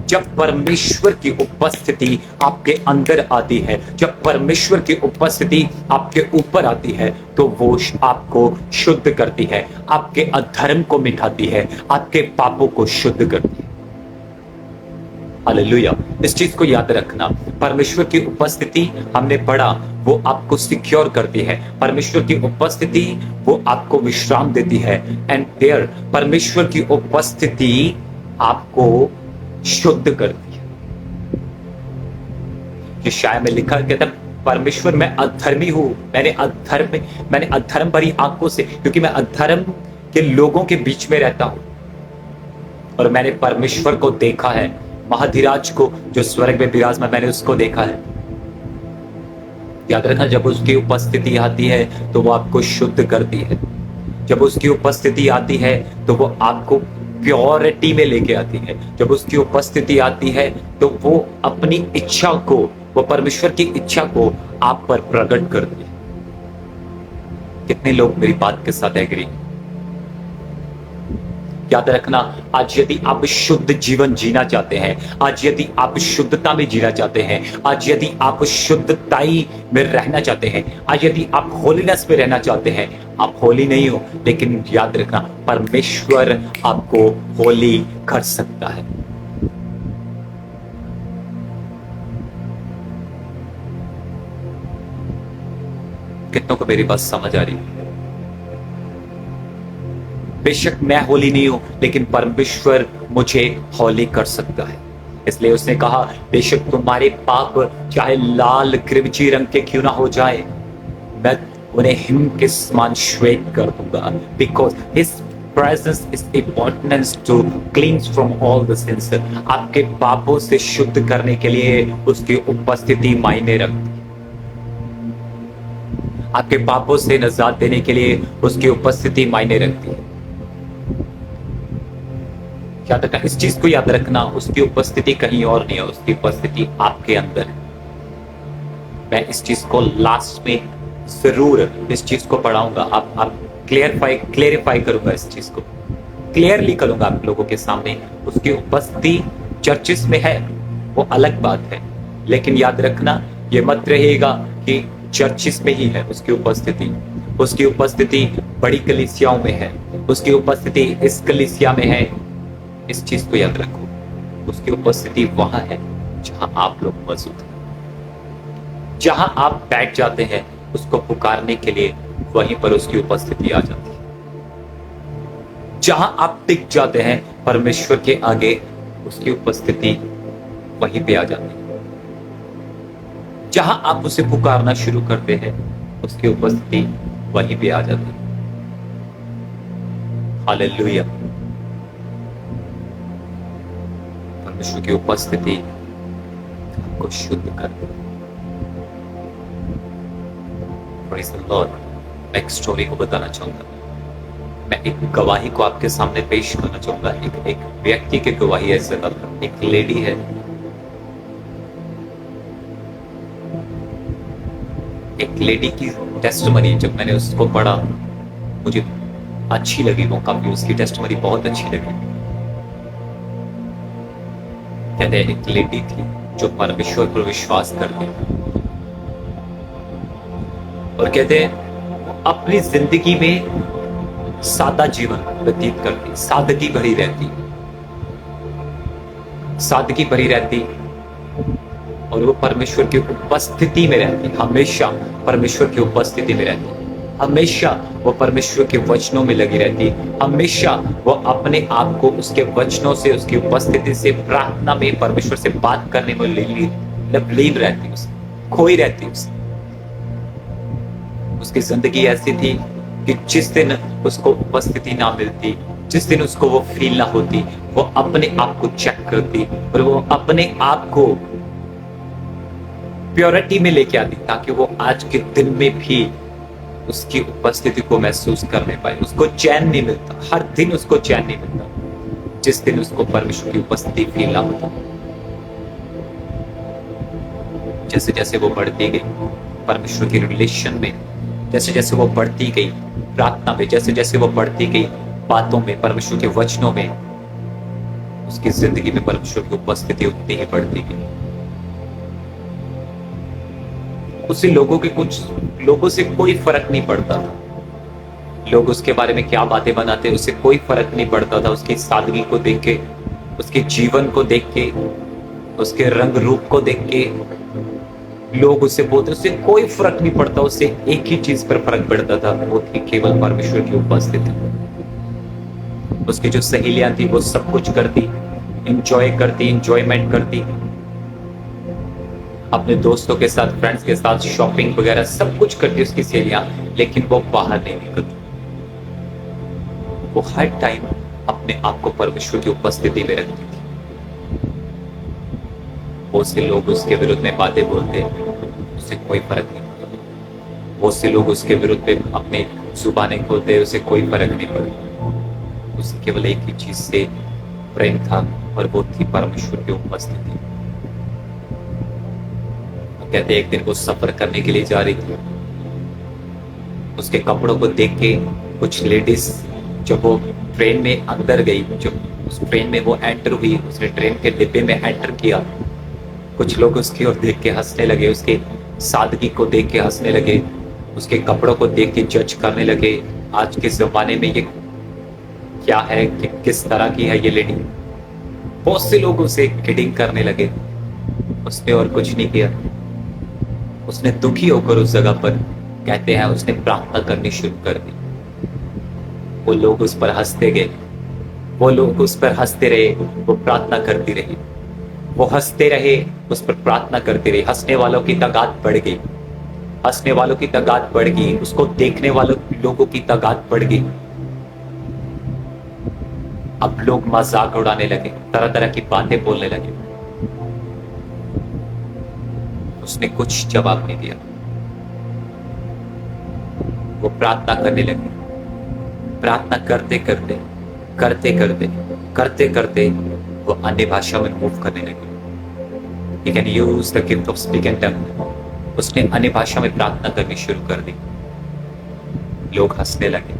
जब परमेश्वर की उपस्थिति आपके अंदर आती है, जब परमेश्वर की उपस्थिति आपके ऊपर आती है, तो वो आपको शुद्ध करती है, आपके अधर्म को मिटाती है, आपके पापों को शुद्ध करती है। हालेलुया। इस चीज को याद रखना, परमेश्वर की उपस्थिति हमने पढ़ा वो आपको सिक्योर करती है, परमेश्वर की उपस्थिति वो आपको विश्राम देती है। एंड देयर परमेश्वर की उपस्थिति आपको शुद्ध करती है। यशायाह में लिखा कहता है परमेश्वर मैं अधर्मी हूं, मैंने अधर्म भरी आंखों से, क्योंकि मैं अधर्म के लोगों के बीच में रहता हूं और मैंने परमेश्वर को देखा है, महाधिराज को जो स्वर्ग में विराजमान, मैंने उसको देखा है। याद रखना, जब उसकी उपस्थिति आती है तो वो आपको शुद्ध करती है, जब उसकी उपस्थिति आती है तो वो आपको प्योरिटी में लेके आती है, जब उसकी उपस्थिति आती है तो वो अपनी इच्छा को, वो परमेश्वर की इच्छा को आप पर प्रकट करती है। कितने लोग मेरी बात के साथ एग्री? याद रखना, आज यदि आप शुद्ध जीवन जीना चाहते हैं, आज यदि आप शुद्धता में जीना चाहते हैं, आज यदि आप शुद्धताई में रहना चाहते हैं, आज यदि आप होलीनेस में रहना चाहते हैं, आप होली नहीं हो, लेकिन याद रखना परमेश्वर आपको होली कर सकता है। कितनों को मेरी बात समझ आ रही है? बेशक मैं होली नहीं हूं, लेकिन परमेश्वर मुझे होली कर सकता है। इसलिए उसने कहा बेशक तुम्हारे पाप चाहे लाल किरमिची रंग के क्यों ना हो जाए, मैं उन्हें हिम के समान श्वेत कर दूंगा। Because his presence is important to cleanse from all the sins। आपके पापों से शुद्ध करने के लिए उसकी उपस्थिति मायने रखती है, आपके पापों से निजात देने के लिए उसकी उपस्थिति मायने रखती है। याद रखना, इस चीज को याद रखना, उसकी उपस्थिति कहीं और नहीं है, उसकी उपस्थिति आपके अंदर है। मैं इस चीज को लास्ट में जरूर इस चीज को पढ़ाऊंगा, आप क्लेरिफाई करूंगा, इस चीज को क्लियरली करूंगा आप लोगों के सामने। उसकी उपस्थिति चर्चिस में है वो अलग बात है, लेकिन याद रखना ये मत रहेगा कि चर्चिस में ही है उसकी उपस्थिति। उसकी उपस्थिति बड़ी कलीसियाओं में है, उसकी उपस्थिति इस कलीसिया में है। इस चीज को याद रखो, उसकी उपस्थिति वहां है जहां आप लोग मौजूद हैं, जहां आप बैठ जाते हैं उसको पुकारने के लिए, वहीं पर उसकी उपस्थिति आ जाती है। जहां आप टिक जाते हैं परमेश्वर के आगे, उसकी उपस्थिति वहीं पे आ जाती है। जहां आप उसे पुकारना शुरू करते हैं उसकी उपस्थिति वहीं पे आ जाती है। हालेलुया। परमेश्वर की उपस्थिति आपको शुद्ध करती है। Praise the Lord। मैं एक स्टोरी को बताना चाहूंगा, मैं एक गवाही को आपके सामने पेश करना चाहूंगा। एक व्यक्ति की गवाही ऐसे करता, एक लेडी है, एक लेडी की टेस्टमनी जब मैंने उसको पढ़ा मुझे अच्छी लगी, वो काफी, उसकी टेस्टमनी बहुत अच्छी लगी। कहते हैं एक लेडी थी जो परमेश्वर पर विश्वास करती थी और कहते हैं अपनी जिंदगी में सादा जीवन व्यतीत करती, सादगी भरी रहती, सादगी भरी रहती और वो परमेश्वर की उपस्थिति में रहती, हमेशा परमेश्वर की उपस्थिति में रहती, हमेशा वो परमेश्वर के वचनों में लगी रहती, हमेशा वो अपने आप को उसके वचनों से, उसकी उपस्थिति से, प्रार्थना में परमेश्वर से बात करने में लीन रहती, खोई रहती। उसकी जिंदगी ऐसी थी कि जिस दिन उसको उपस्थिति ना मिलती, जिस दिन उसको वो फील ना होती, वो अपने आप को चेक करती और वो अपने आप को प्योरिटी में लेके आती ताकि वो आज के दिन में भी उसकी उपस्थिति को महसूस करने पाए। उसको चैन नहीं मिलता, हर दिन उसको चैन नहीं मिलता जिस दिन उसको परमेश्वर की उपस्थिति फील ना होता। जैसे जैसे वो बढ़ती गई परमेश्वर की रिलेशन में, जैसे जैसे वो बढ़ती गई प्रार्थना में, जैसे जैसे वो बढ़ती गई बातों में, परमेश्वर के वचनों में, उसकी जिंदगी में परमेश्वर की उपस्थिति उतनी ही बढ़ती गई। उसे कुछ लोगों से कोई फर्क नहीं पड़ता था, लोग उसके बारे में क्या बातें बनाते, उसे कोई फर्क नहीं पड़ता था। उसकी सादगी को देख के, उसके जीवन को देख के, उसके रंग रूप को देख के लोग उसे बोलते, उससे कोई फर्क नहीं पड़ता। उससे एक ही चीज पर फर्क पड़ता था, वो थी केवल परमेश्वर की उपस्थिति। उसकी जो सहेलियां थी वो सब कुछ करती, इंजॉय करती, इंजॉयमेंट करती, अपने दोस्तों के साथ, फ्रेंड्स के साथ शॉपिंग वगैरह सब कुछ करती उसकी सहेलियां, लेकिन वो बाहर नहीं निकलती। वो हर टाइम अपने आप को परमेश्वर की उपस्थिति में रखती थी। बहुत से लोग उसके विरुद्ध में बातें बोलते, उसे कोई फर्क नहीं पड़ता। बहुत से लोग उसके विरुद्ध में अपनी जुबानें खोलते, उसे कोई फर्क नहीं पड़ता। उसे केवल एक ही चीज से प्रेम था, और वो थी परमेश्वर की उपस्थिति। कहते एक दिन वो सफर करने के लिए जा रही थी, उसके कपड़ों को देख के कुछ लेडीज, जब वो ट्रेन में अंदर गई, जब उस ट्रेन में वो एंटर हुई, उसने ट्रेन के डिब्बे में एंटर किया, कुछ लोग उसकी ओर देख के हंसने लगे, उसके सादगी को देख के हंसने लगे, उसके कपड़ों को देख के जज करने लगे। आज के जमाने में ये क्या है, कि किस तरह की है ये लेडी। बहुत से लोग उसे किडिंग करने लगे। उसने और कुछ नहीं किया, उसने दुखी होकर उस जगह पर, कहते हैं, उसने प्रार्थना करनी शुरू कर दी। वो लोग उस पर हंसते गए, वो लोग उस पर हंसते रहे, वो प्रार्थना करती रही, वो हंसते रहे, उस पर प्रार्थना करते रहे। हंसने वालों की तादाद बढ़ गई, हंसने वालों की तादाद बढ़ गई, उसको देखने वालों लोगों की तादाद बढ़ गई। अब लोग मजाक उड़ाने लगे, तरह तरह की बातें बोलने लगे। उसने कुछ जवाब नहीं दिया, वो प्रार्थना करने लगी। प्रार्थना करते करते करते करते करते करते वो अन्य भाषा में मूव करने लगी। He can use the gift of speak and tongue. उसने अन्य भाषा में प्रार्थना करनी शुरू कर दी। लोग हंसने लगे,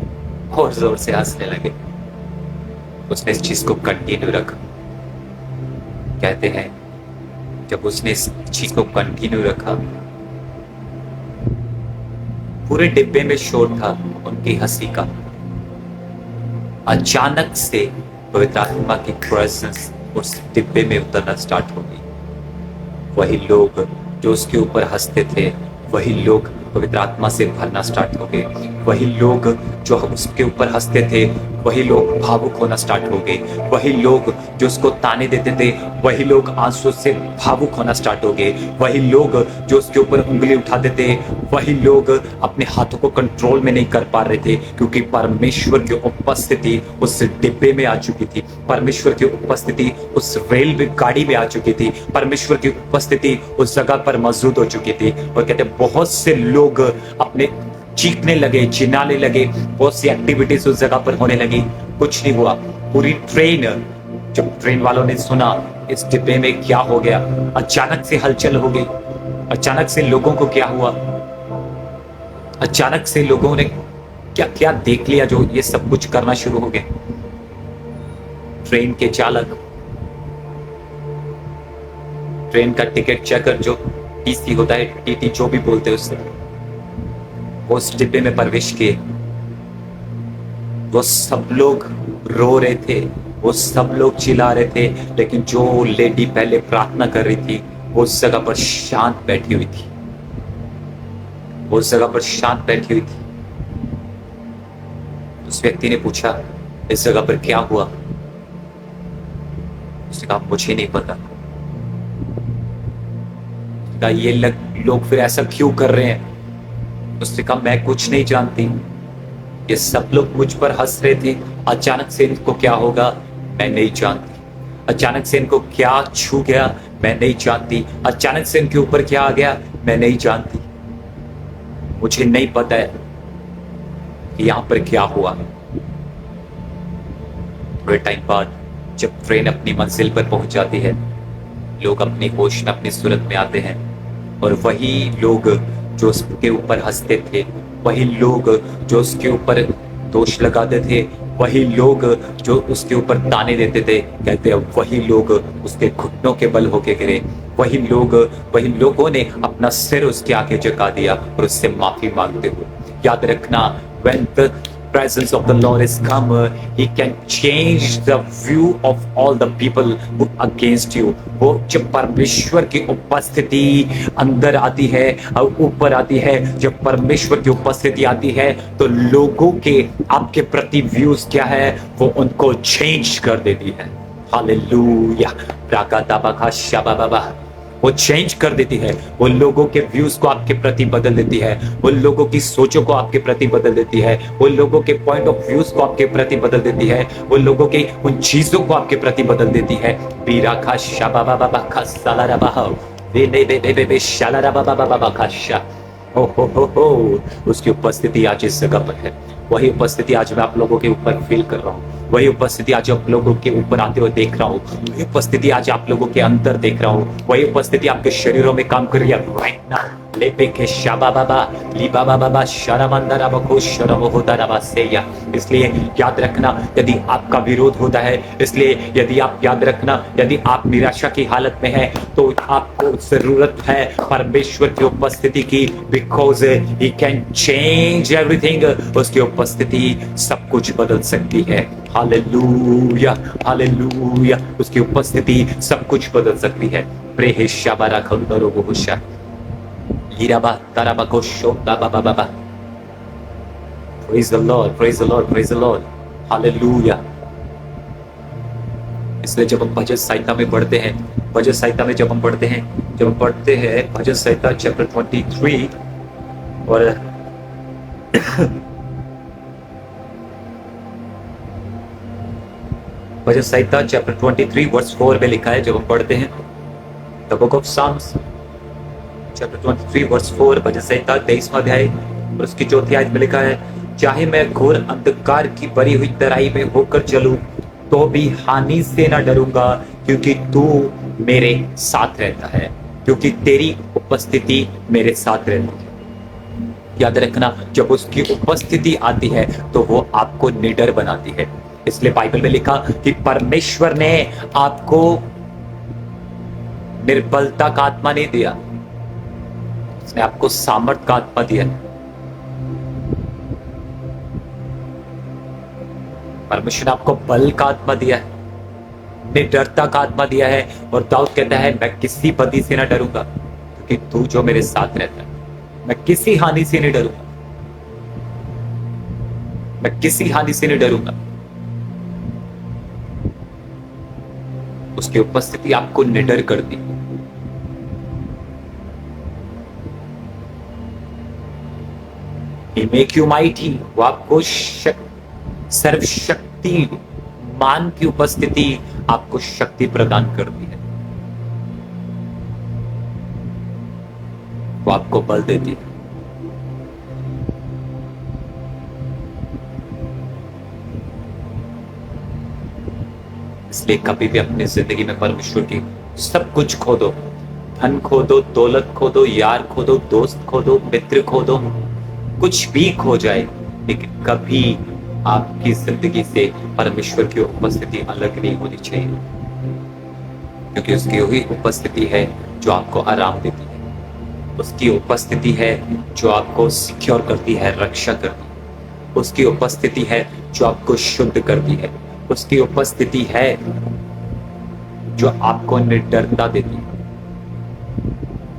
और जोर से हंसने लगे। उसने इस चीज को कंटिन्यू रखा। कहते हैं जब उसने इस चीज को कंटिन्यू रखा, पूरे डिब्बे में शोर था उनकी हंसी का। अचानक से पवित्र आत्मा की प्रेजेंस उस डिब्बे में उतरना स्टार्ट हो गई। वही लोग जो उसके ऊपर हंसते थे, वही लोग पवित्र आत्मा से भरना स्टार्ट हो गए। वही लोग जो उसके ऊपर हंसते थे, वही लोग भावुक होना स्टार्ट हो गए। वही लोग जो उसको ताने देते थे, वही लोग आंसू से भावुक होना स्टार्ट हो गए। वही लोग जो उसके ऊपर उंगली उठाते थे, वही लोग अपने हाथों को कंट्रोल में नहीं कर पा रहे थे, क्योंकि परमेश्वर की उपस्थिति उस डिब्बे में आ चुकी थी। परमेश्वर की उपस्थिति उस रेलवे गाड़ी में आ चुकी थी। परमेश्वर की उपस्थिति उस जगह पर मौजूद हो चुकी थी। और कहते बहुत से लोग अपने चीखने लगे, चिल्लाने लगे, बहुत सी एक्टिविटीज उस जगह पर होने लगी। कुछ नहीं हुआ। पूरी ट्रेन, जब ट्रेन वालों ने सुना इस डिब्बे में क्या हो गया, अचानक से हलचल हो गई। अचानक से लोगों को क्या हुआ, अचानक से लोगों ने क्या क्या देख लिया जो ये सब कुछ करना शुरू हो गए। ट्रेन के चालक, ट्रेन का टिकट चेकर, जो टीसी होता है, टीटी जो भी बोलते हैं उससे, वो उस डिब्बे में प्रवेश किए। वो सब लोग रो रहे थे, वो सब लोग चिल्ला रहे थे, लेकिन जो लेडी पहले प्रार्थना कर रही थी वो उस जगह पर शांत बैठी हुई थी। वो उस जगह पर शांत बैठी हुई थी। उस व्यक्ति ने पूछा इस जगह पर क्या हुआ। उसने कहा मुझे नहीं पता। ये लोग फिर ऐसा क्यों कर रहे हैं। उसने कहा मैं कुछ नहीं जानती, ये सब लोग मुझ पर हंस रहे थे, अचानक से इनको क्या होगा मैं नहीं जानती। अचानक से इनको क्या छू गया मैं नहीं जानती। अचानक से इनके ऊपर क्या आ गया मैं नहीं जानती। मुझे नहीं पता है कि यहां पर क्या हुआ। थोड़े टाइम बाद जब ट्रेन अपनी मंजिल पर पहुंच जाती है, लोग अपनी होश में, अपनी सूरत में आते हैं। और वही लोग जो उसके ऊपर हंसते थे, वही लोग जो उसके ऊपर दोष लगाते थे, वही लोग जो उसके ऊपर ताने देते थे, कहते हैं वही लोग उसके घुटनों के बल होके गिरे। वही लोगों ने अपना सिर उसके आगे झुका दिया और उससे माफी मांगते हुए। याद रखना, when the presence of the Lord is come, he can change the view of all the people who against you। वो जब परमेश्वर की उपस्थिति अंदर आती है और ऊपर आती है, जब परमेश्वर की उपस्थिति आती है तो लोगों के आपके प्रति व्यूज क्या है, वो उनको चेंज कर देती है। हालेलुया। प्राकाताबाखा शाबाबाबा, वो चेंज कर देती है। वो लोगों के व्यूज को आपके प्रति बदल देती है, वो लोगों की सोचों को आपके प्रति बदल देती है, वो लोगों के पॉइंट ऑफ व्यूज को आपके प्रति बदल देती है, वो लोगों के उन चीजों को आपके प्रति बदल देती है। बीरा खा शाबाबा बाबा खा सालारा बाहा वे बे बे बे बे शालारा बाबा बाबा खा शा। हो उसकी उपस्थिति आज इस जगह पर है। वही उपस्थिति आज मैं आप लोगों के ऊपर फील कर रहा हूँ, वही उपस्थिति आज आप लोगों के ऊपर आते हुए देख रहा हूँ, वही उपस्थिति आज आप लोगों के अंदर देख रहा हूँ, वही उपस्थिति आपके शरीरों में काम कर रही है राइट नाउ। लेपे के शाबा बाबा लीबा बाबा शरमंदरा बखो शरम होता रबा सेया। इसलिए याद रखना, यदि आपका विरोध होता है, इसलिए यदि आप याद रखना, यदि आप निराशा की हालत में हैं तो आपको जरूरत है परमेश्वर की उपस्थिति की, because he can change everything. उसकी उपस्थिति सब कुछ बदल सकती है। Hallelujah hallelujah. उसकी उपस्थिति सब कुछ बदल सकती है। प्रेहे शाबारा खंदरो बहुशा लीराबा ताराबा को शोता बाबा बाबा। Praise the Lord, praise the Lord, praise the Lord. Hallelujah. इसलिए जब हम भजन संहिता में पढ़ते हैं, भजन संहिता में जब हम पढ़ते हैं भजन संहिता चैप्टर 23 और भजन संहिता चैप्टर 23 वर्स 4 में लिखा है, जब हम पढ़ते हैं the book of Psalms chapter 23 verse 4, भजन संहिता 23वां अध्याय और उसकी 4थी आयत में लिखा है, चाहे मैं घोर अंधकार की भरी हुई तराई में होकर चलूं तो भी हानि से न डरूंगा, क्योंकि तू मेरे साथ रहता है, क्योंकि तेरी उपस्थिति मेरे साथ रहती है। याद रखना, जब उसकी उपस्थिति आती है तो वो आपको निडर बनाती है। इसलिए बाइबल में लिखा कि परमेश्वर ने आपको निर्बलता का आत्मा नहीं दिया, उसने आपको सामर्थ का आत्मा दिया। परमेश्वर ने आपको बल का आत्मा दिया है, निडरता का आत्मा दिया है। और दाऊद कहता है, मैं किसी बदी से ना डरूंगा, क्योंकि तू जो मेरे साथ रहता है। मैं किसी हानि से नहीं डरूंगा, मैं किसी हानि से नहीं डरूंगा। उसकी उपस्थिति आपको निडर कर दी। He make you mighty, वो आपको सर्वशक्ति मान की उपस्थिति आपको शक्ति प्रदान करती है, वो आपको बल देती है। इसलिए कभी भी अपनी जिंदगी में परमेश्वर की सब कुछ खो दो, धन खो दो, दौलत खो दो, यार खो दो, दोस्त खो दो, मित्र खो दो, कुछ भी खो जाए, लेकिन कभी आपकी जिंदगी से परमेश्वर की उपस्थिति अलग नहीं होनी चाहिए, क्योंकि उसकी वही उपस्थिति है जो आपको आराम देती है। उसकी उपस्थिति है जो आपको सिक्योर करती है, रक्षा करती है। उसकी उपस्थिति है जो आपको शुद्ध करती है। उसकी उपस्थिति है जो आपको निडरता देती है,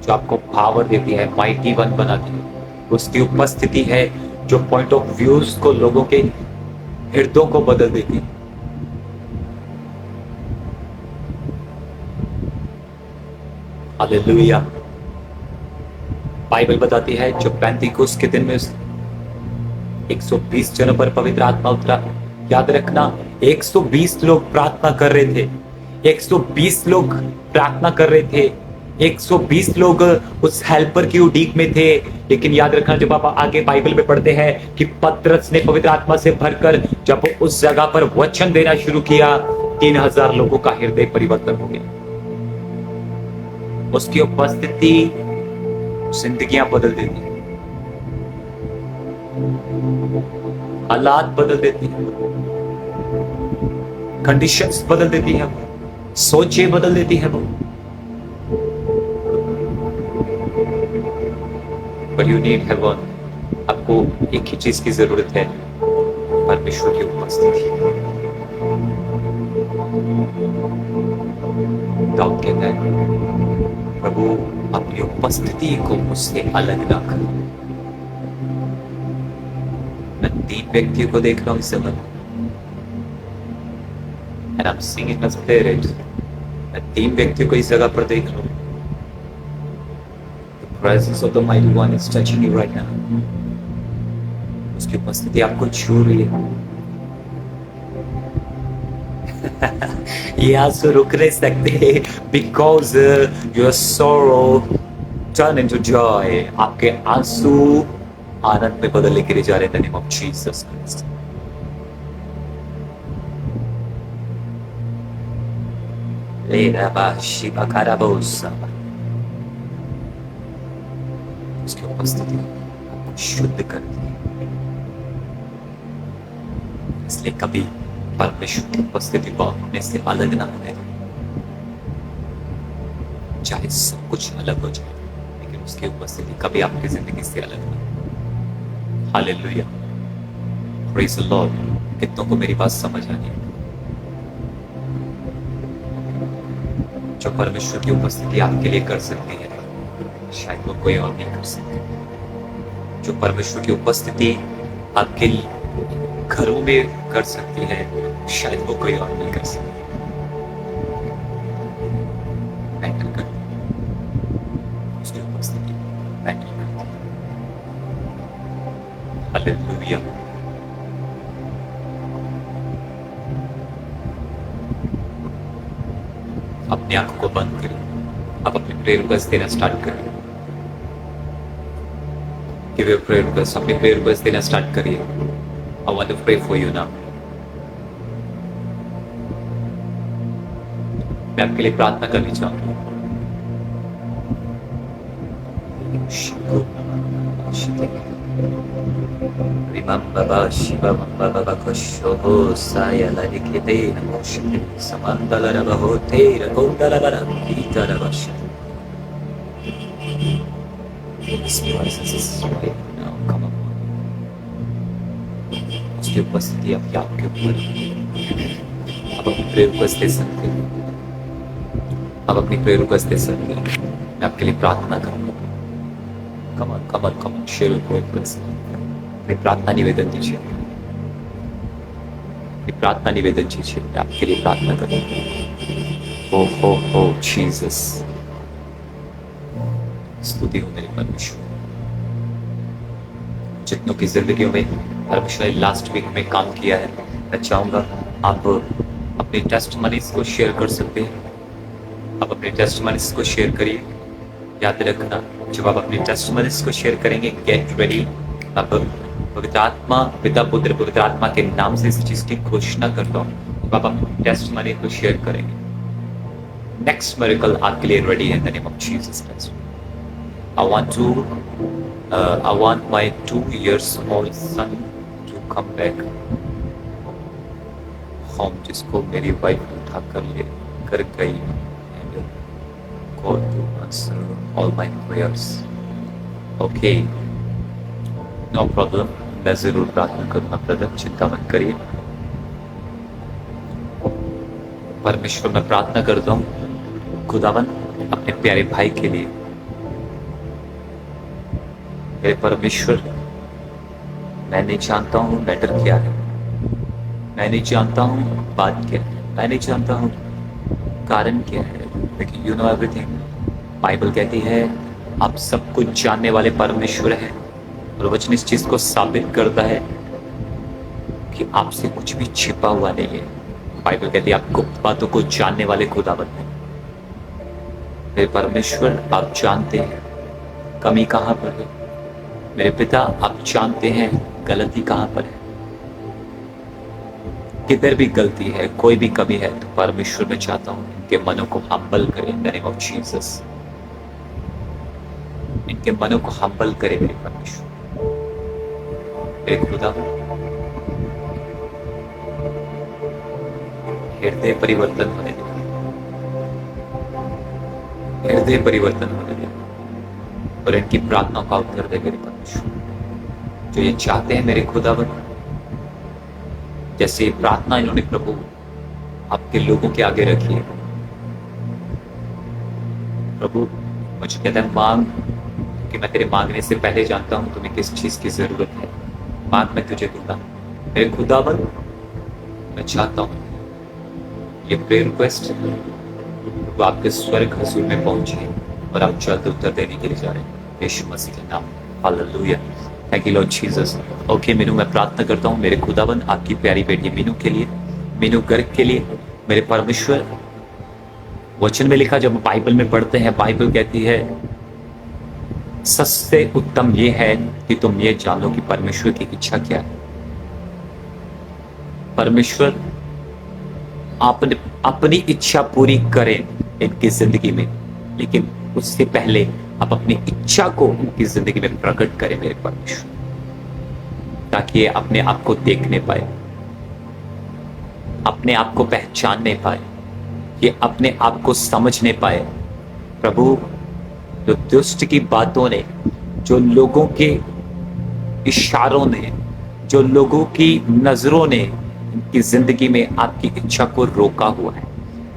जो आपको पावर देती है, माइटी वन बनाती है। उसकी उपस्थिति है जो पॉइंट ऑफ व्यूज को, लोगों के हृदयों को बदल देती है। हालेलुया। बाइबल बताती है जो पेंतिकुस्त के दिन में 120 जनों पर पवित्र आत्मा उतरा। याद रखना, 120 लोग प्रार्थना कर रहे थे, 120 लोग प्रार्थना कर रहे थे, 120 लोग उस हेल्पर की उड़ीक में थे। लेकिन याद रखना, जब आप आगे बाइबल में पढ़ते हैं कि पतरस ने पवित्र आत्मा से भरकर जब उस जगह पर वचन देना शुरू किया, 3000 लोगों का हृदय परिवर्तन हो गया। उसकी उपस्थिति जिंदगियां बदल देती हैं, हालात बदल देती हैं, कंडीशंस बदल देती है, सोचें बदल देती है वो। बट यू नीड हेवन, आपको एक ही चीज की जरूरत है, परमेश्वर की उपस्थिति। दाऊद कहता है, प्रभु अपनी उपस्थिति को मुझसे अलग ना कर। मैं 3 व्यक्तियों को देख रहा हूँ इस समय, and I'm seeing it as spirit. मैं 3 व्यक्तियों को इस जगह पर देख रहा हूँ। The presence of the Mighty One is touching you right now. उसकी उपस्थिति आपको छू रही है। ये आंसू रुक नहीं सकते, because your sorrow turn into joy. आपके आंसू आनंद में बदल के लिए जा रहे हैं, in the name of Jesus Christ. उसकी उपस्थिति आपको शुद्ध करती है, इसलिए कभी परमेश्वर की उपस्थिति को अपने से अलग ना होने दो। चाहे सब कुछ अलग हो जाए, लेकिन उसकी उपस्थिति कभी आपकी जिंदगी से अलग ना। Hallelujah, praise the Lord. कितनों को मेरी बात समझ आ रही है? जो परमेश्वर की उपस्थिति आपके लिए कर सकती है, शायद वो कोई और नहीं कर सकता। जो परमेश्वर की उपस्थिति आपके घरों में कर सकती है, शायद वो कोई और नहीं कर सकता। बैटल कर उसकी उपस्थिति, बैटल कर। हालेलुया। अपनी आंखों को बंद करें, आप अपने प्रेयर रिक्वेस्ट देना स्टार्ट करें। गिव योर प्रेयर रिक्वेस्ट, अपने प्रेयर रिक्वेस्ट देना स्टार्ट करिए। I want to pray for you now. मैं आपके लिए प्रार्थना करनी चाहूंगा। उसकी उपस्थिति आपके आपके ऊपर, आप अपनी प्रेयर रिक्वेस्ट दे सकते हो। आप अपनी प्रेयर रिक्वेस्ट दे सकते हो। मैं आपके लिए प्रार्थना करूंगा। कमल कमल कमल शेर अपनी प्रार्थना निवेदन दीजिए, अपनी प्रार्थना निवेदन दीजिए। मैं आपके लिए प्रार्थना करूंगा। हो जीसस, स्तुति हो मेरे परमेश्वर। जितनों की जिंदगियों में परमेश्वर ने लास्ट वीक में काम किया है, मैं चाहूंगा आप अपने टेस्टमनीज को शेयर कर सकते हैं। आप अपने टेस्टमनीज को शेयर करिए। याद रखना, जब आप अपने टेस्टमनीज को शेयर करेंगे, गेट रेडी। अब पवित्र आत्मा, पिता पुत्र पवित्र आत्मा के नाम से इस चीज की घोषणा करता हूँ। जब आप अपने टेस्टमनी को शेयर करेंगे, नेक्स्ट मिरेकल आपके लिए रेडी है, इन the name of Jesus Christ. I want my 2 years old son to come back home, जिसको मेरी वाइफ उठा कर गई, and God to answer all my prayers. Okay, no problem, मैं जरूर प्रार्थना करूँगा ब्रदर, चिंता मत करिए। परमेश्वर मैं प्रार्थना करता हूँ खुदावन अपने प्यारे भाई के लिए। मेरे परमेश्वर, मैं नहीं जानता हूँ मैटर क्या है, मैं नहीं जानता हूँ बात क्या है, मैं नहीं जानता हूँ कारण क्या है, लेकिन यू नो एवरीथिंग। बाइबल कहती है आप सब कुछ जानने वाले परमेश्वर हैं, और वचन इस चीज को साबित करता है कि आपसे कुछ भी छिपा हुआ नहीं है। बाइबल कहती है आप गुप्त बातों को जानने वाले खुदावन हैं। मेरे परमेश्वर, आप जानते हैं कमी कहाँ पर है। मेरे पिता, आप जानते हैं गलती कहाँ पर है। किधर भी गलती है, कोई भी कमी है, तो परमेश्वर मैं चाहता हूँ इनके मनों को हम्बल करें, in the name of Jesus. इन उनके मनों को हम्बल करे मेरे परमेश्वर। मेरे खुदा हृदय परिवर्तन होने दे, हृदय परिवर्तन होने दे और इनकी प्रार्थना का उत्तर दे मेरे परमेश्वर। जो ये चाहते हैं मेरे खुदावन, जैसे ये प्रार्थना इन्होंने प्रभु आपके लोगों के आगे रखी है प्रभु, मुझे कहता है मांग, कि मैं तेरे मांगने से पहले जानता हूं तुम्हें किस चीज की जरूरत है। मांग, मैं तुझे दूंगा। मेरे खुदावन, मैं चाहता हूं ये प्रेयर रिक्वेस्ट वो आपके स्वर्ग हजूर में पहुंचे और आप जल्द उत्तर देने के लिए जा रहे हैं यीशु मसीह के नाम। Hallelujah, thank you Lord Jesus. Okay Meenu, मैं प्रार्थना करता हूँ मेरे खुदावन आपकी प्यारी बेटी मीनू के लिए, मीनू गर्ग के लिए। मेरे परमेश्वर, वचन में लिखा, जब बाइबल में पढ़ते हैं, बाइबल कहती है सबसे उत्तम ये है कि तुम ये जानो कि परमेश्वर की इच्छा क्या है। परमेश्वर आपने अपनी इच्छा पूरी करें इनकी जिंदगी में, लेकिन उससे पहले आप अपनी इच्छा को उनकी जिंदगी में प्रकट करें मेरे परमेश्वर, ताकि ये अपने आप को देखने पाए, अपने आप को पहचानने पाए, ये अपने आप को समझने पाए। प्रभु, जो दुष्ट की बातों ने, जो लोगों के इशारों ने, जो लोगों की नजरों ने इनकी जिंदगी में आपकी इच्छा को रोका हुआ है,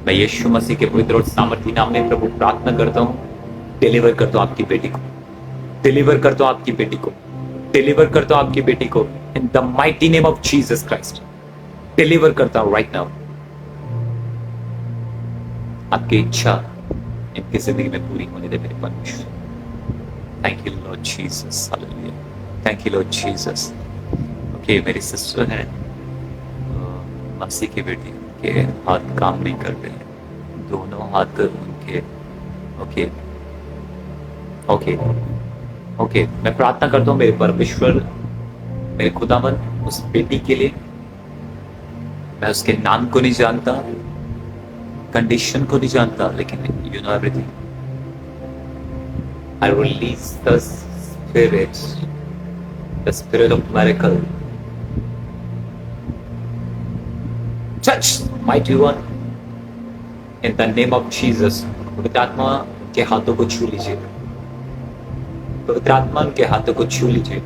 मैं यीशु मसीह के पवित्र और सामर्थी नाम में प्रभु प्रार्थना करता हूं, डिलीवर करता हूं आपकी बेटी को, डिलीवर करता हूं आपकी बेटी को, डिलीवर करता हूं आपकी बेटी को in the mighty name of Jesus Christ. Deliver करता हूं राइट नाउ। आपकी इच्छा इनकी जिंदगी में पूरी होने दे मेरे परमेश्वर। Thank you Lord Jesus, hallelujah, thank you Lord Jesus. Okay, मेरी सिस्टर है मसीह की बेटी, के हाथ काम नहीं कर रहे, दोनों हाथ उनके। ओके ओके ओके, मैं प्रार्थना करता हूँ मेरे परमेश्वर, मेरे खुदावन, उस बेटी के लिए। मैं उसके नाम को नहीं जानता, कंडीशन को नहीं जानता, लेकिन you know everything. I release the spirit of miracle, touch mighty one in the name of Jesus। पवित्र आत्मा के हाथों को छू लीजिए, पवित्र आत्मा के हाथों को छू लीजिए,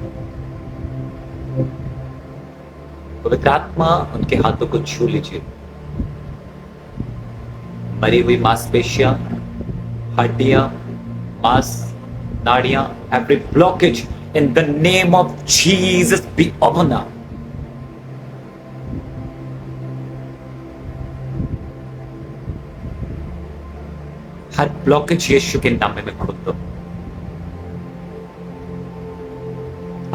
पवित्र आत्मा उनके हाथों को छू लीजिए। मरी हुई मांसपेशियां, हड्डियां, मांस, नाड़ियां, every blockage in the name of Jesus be open now. हर ब्लॉकेज यीशु के नाम में मैं खोल दो।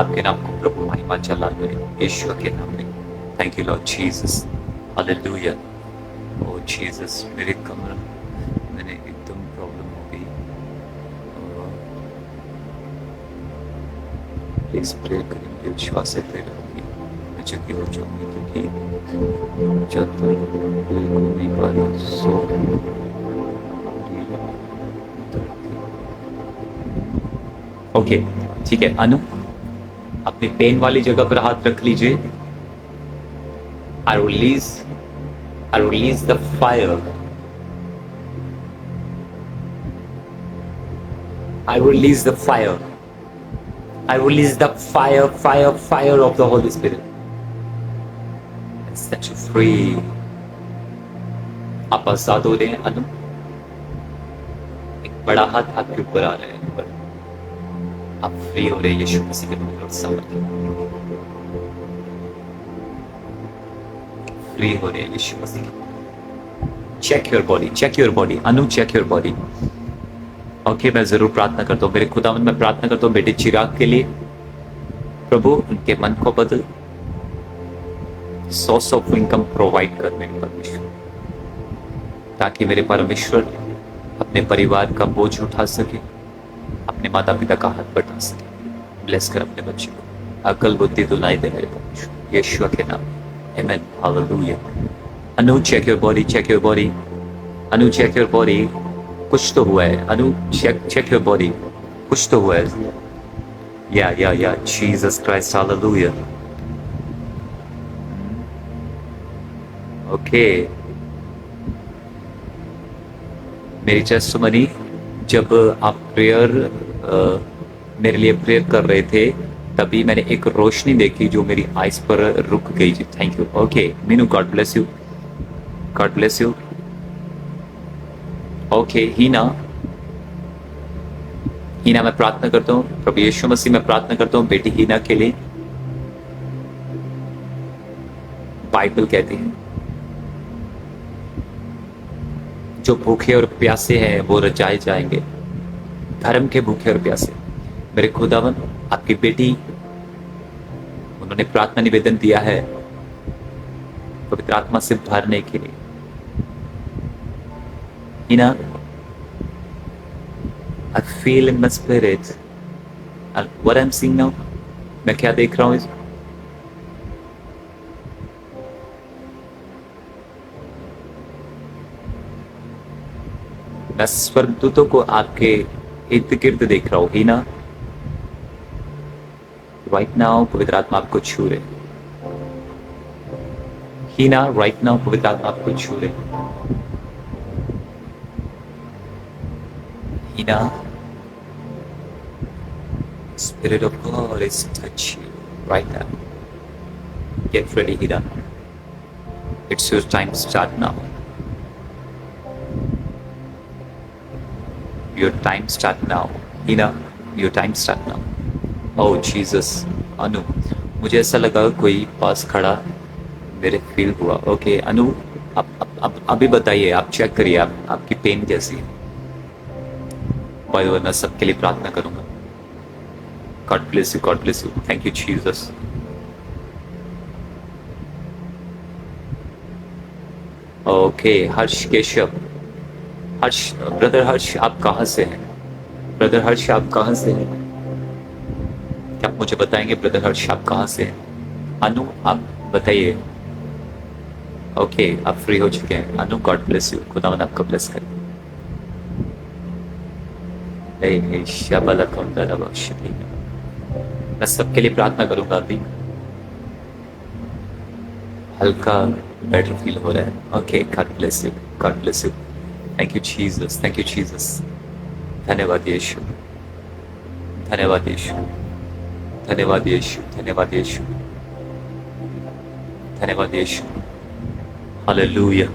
आपके नाम को प्रभु महिमा चला करे यीशु के नाम में। Thank you Lord Jesus, hallelujah. Oh Jesus, मेरे कमर मैंने एकदम प्रॉब्लम हो गई, प्लीज प्रे करें, मुझे विश्वास से प्रे करूंगी, मैं चुकी हो जाऊंगी, क्योंकि जब तक को नहीं पा रहा सो। ओके ठीक है, अनु अपनी पेन वाली जगह पर हाथ रख लीजिए। I release the fire, I release the fire, I release the fire of the Holy Spirit and set you free। आप आजाद हो रहे हैं अनु, एक बड़ा हाथ आपके ऊपर आ रहा है, आप फ्री हो रहे हैं यीशु मसीह के नाम से, फ्री हो रहे हैं यीशु मसीह। Check your body, check your body Anu, check your body. Okay, मैं जरूर प्रार्थना करता हूँ मेरे खुदावन, मैं प्रार्थना करता हूँ बेटे चिराग के लिए। प्रभु उनके मन को बदल, सोर्स ऑफ इनकम प्रोवाइड कर मेरे परमेश्वर, ताकि मेरे परमेश्वर अपने परिवार का बोझ उठा सके, अपने माता पिता का हाथ बढ़ा सके। ब्लेस कर अपने बच्चे को, अकल बुद्धि दुलाई दे मेरे परमेश्वर यीशु के नाम, आमेन, हालेलुया। Anu check your body, check your body Anu, check your body. कुछ तो हुआ है अनु, चेक योर बॉडी, कुछ तो हुआ है। या जीसस क्राइस्ट हालेलुया। ओके, मेरी टेस्टिमनी, जब आप मेरे लिए प्रेयर कर रहे थे, तभी मैंने एक रोशनी देखी जो मेरी आइज पर रुक गई थी। Thank you. Okay Meenu, God bless you, God bless you. Okay Heena, Heena मैं प्रार्थना करता हूँ, प्रभु यीशु मसीह मैं प्रार्थना करता हूँ बेटी हीना के लिए। बाइबल कहती है जो भूखे और प्यासे हैं वो रजाए जाएंगे, धर्म के भूखे और प्यासे। मेरे खुदावन, आपकी बेटी, उन्होंने प्रार्थना निवेदन दिया है पवित्र आत्मा से भरने के लिए। हीना, I feel in my spirit, and what I'm seeing now, मैं क्या देख रहा हूँ इस, मैं स्वर्गदूतों को आपके इर्द गिर्द देख रहा हूँ। हीना, राइट नाउ पवित्र आत्मा आपको छू रहे। हीना, राइट नाउ पवित्र आत्मा आपको छू रहे। हीना, Spirit of God is touching you right now. Get ready, Hina. It's your time to start now. Your time start now. Hina, your time start now. Oh Jesus. अनु, मुझे ऐसा लगा कोई पास खड़ा मेरे फील हुआ। ओके अनु, अब अभी बताइए, आप चेक करिए आपकी पेन कैसी है। भाई मैं सबके लिए प्रार्थना करूंगा। God bless you, God bless you. Thank you, Jesus. Okay, Harsh Keshav, Harsh, brother Harsh आप कहाँ से हैं? ब्रदर हर्ष आप कहाँ से हैं? क्या आप मुझे बताएंगे ब्रदर हर्ष आप कहाँ से हैं? अनु आप बताइए। ओके, आप फ्री हो चुके हैं। अनु, गॉड ब्लेस यू, खुदावन आपको ब्लेस करे। मैं सबके लिए प्रार्थना करूंगा। अभी हल्का बेटर फील हो रहा है। Okay, God bless you, God bless you. Thank you Jesus, thank you Jesus. धन्यवाद यीशु, धन्यवाद यीशु, धन्यवाद यीशु, धन्यवाद यीशु, धन्यवाद यीशु। हालेलुया।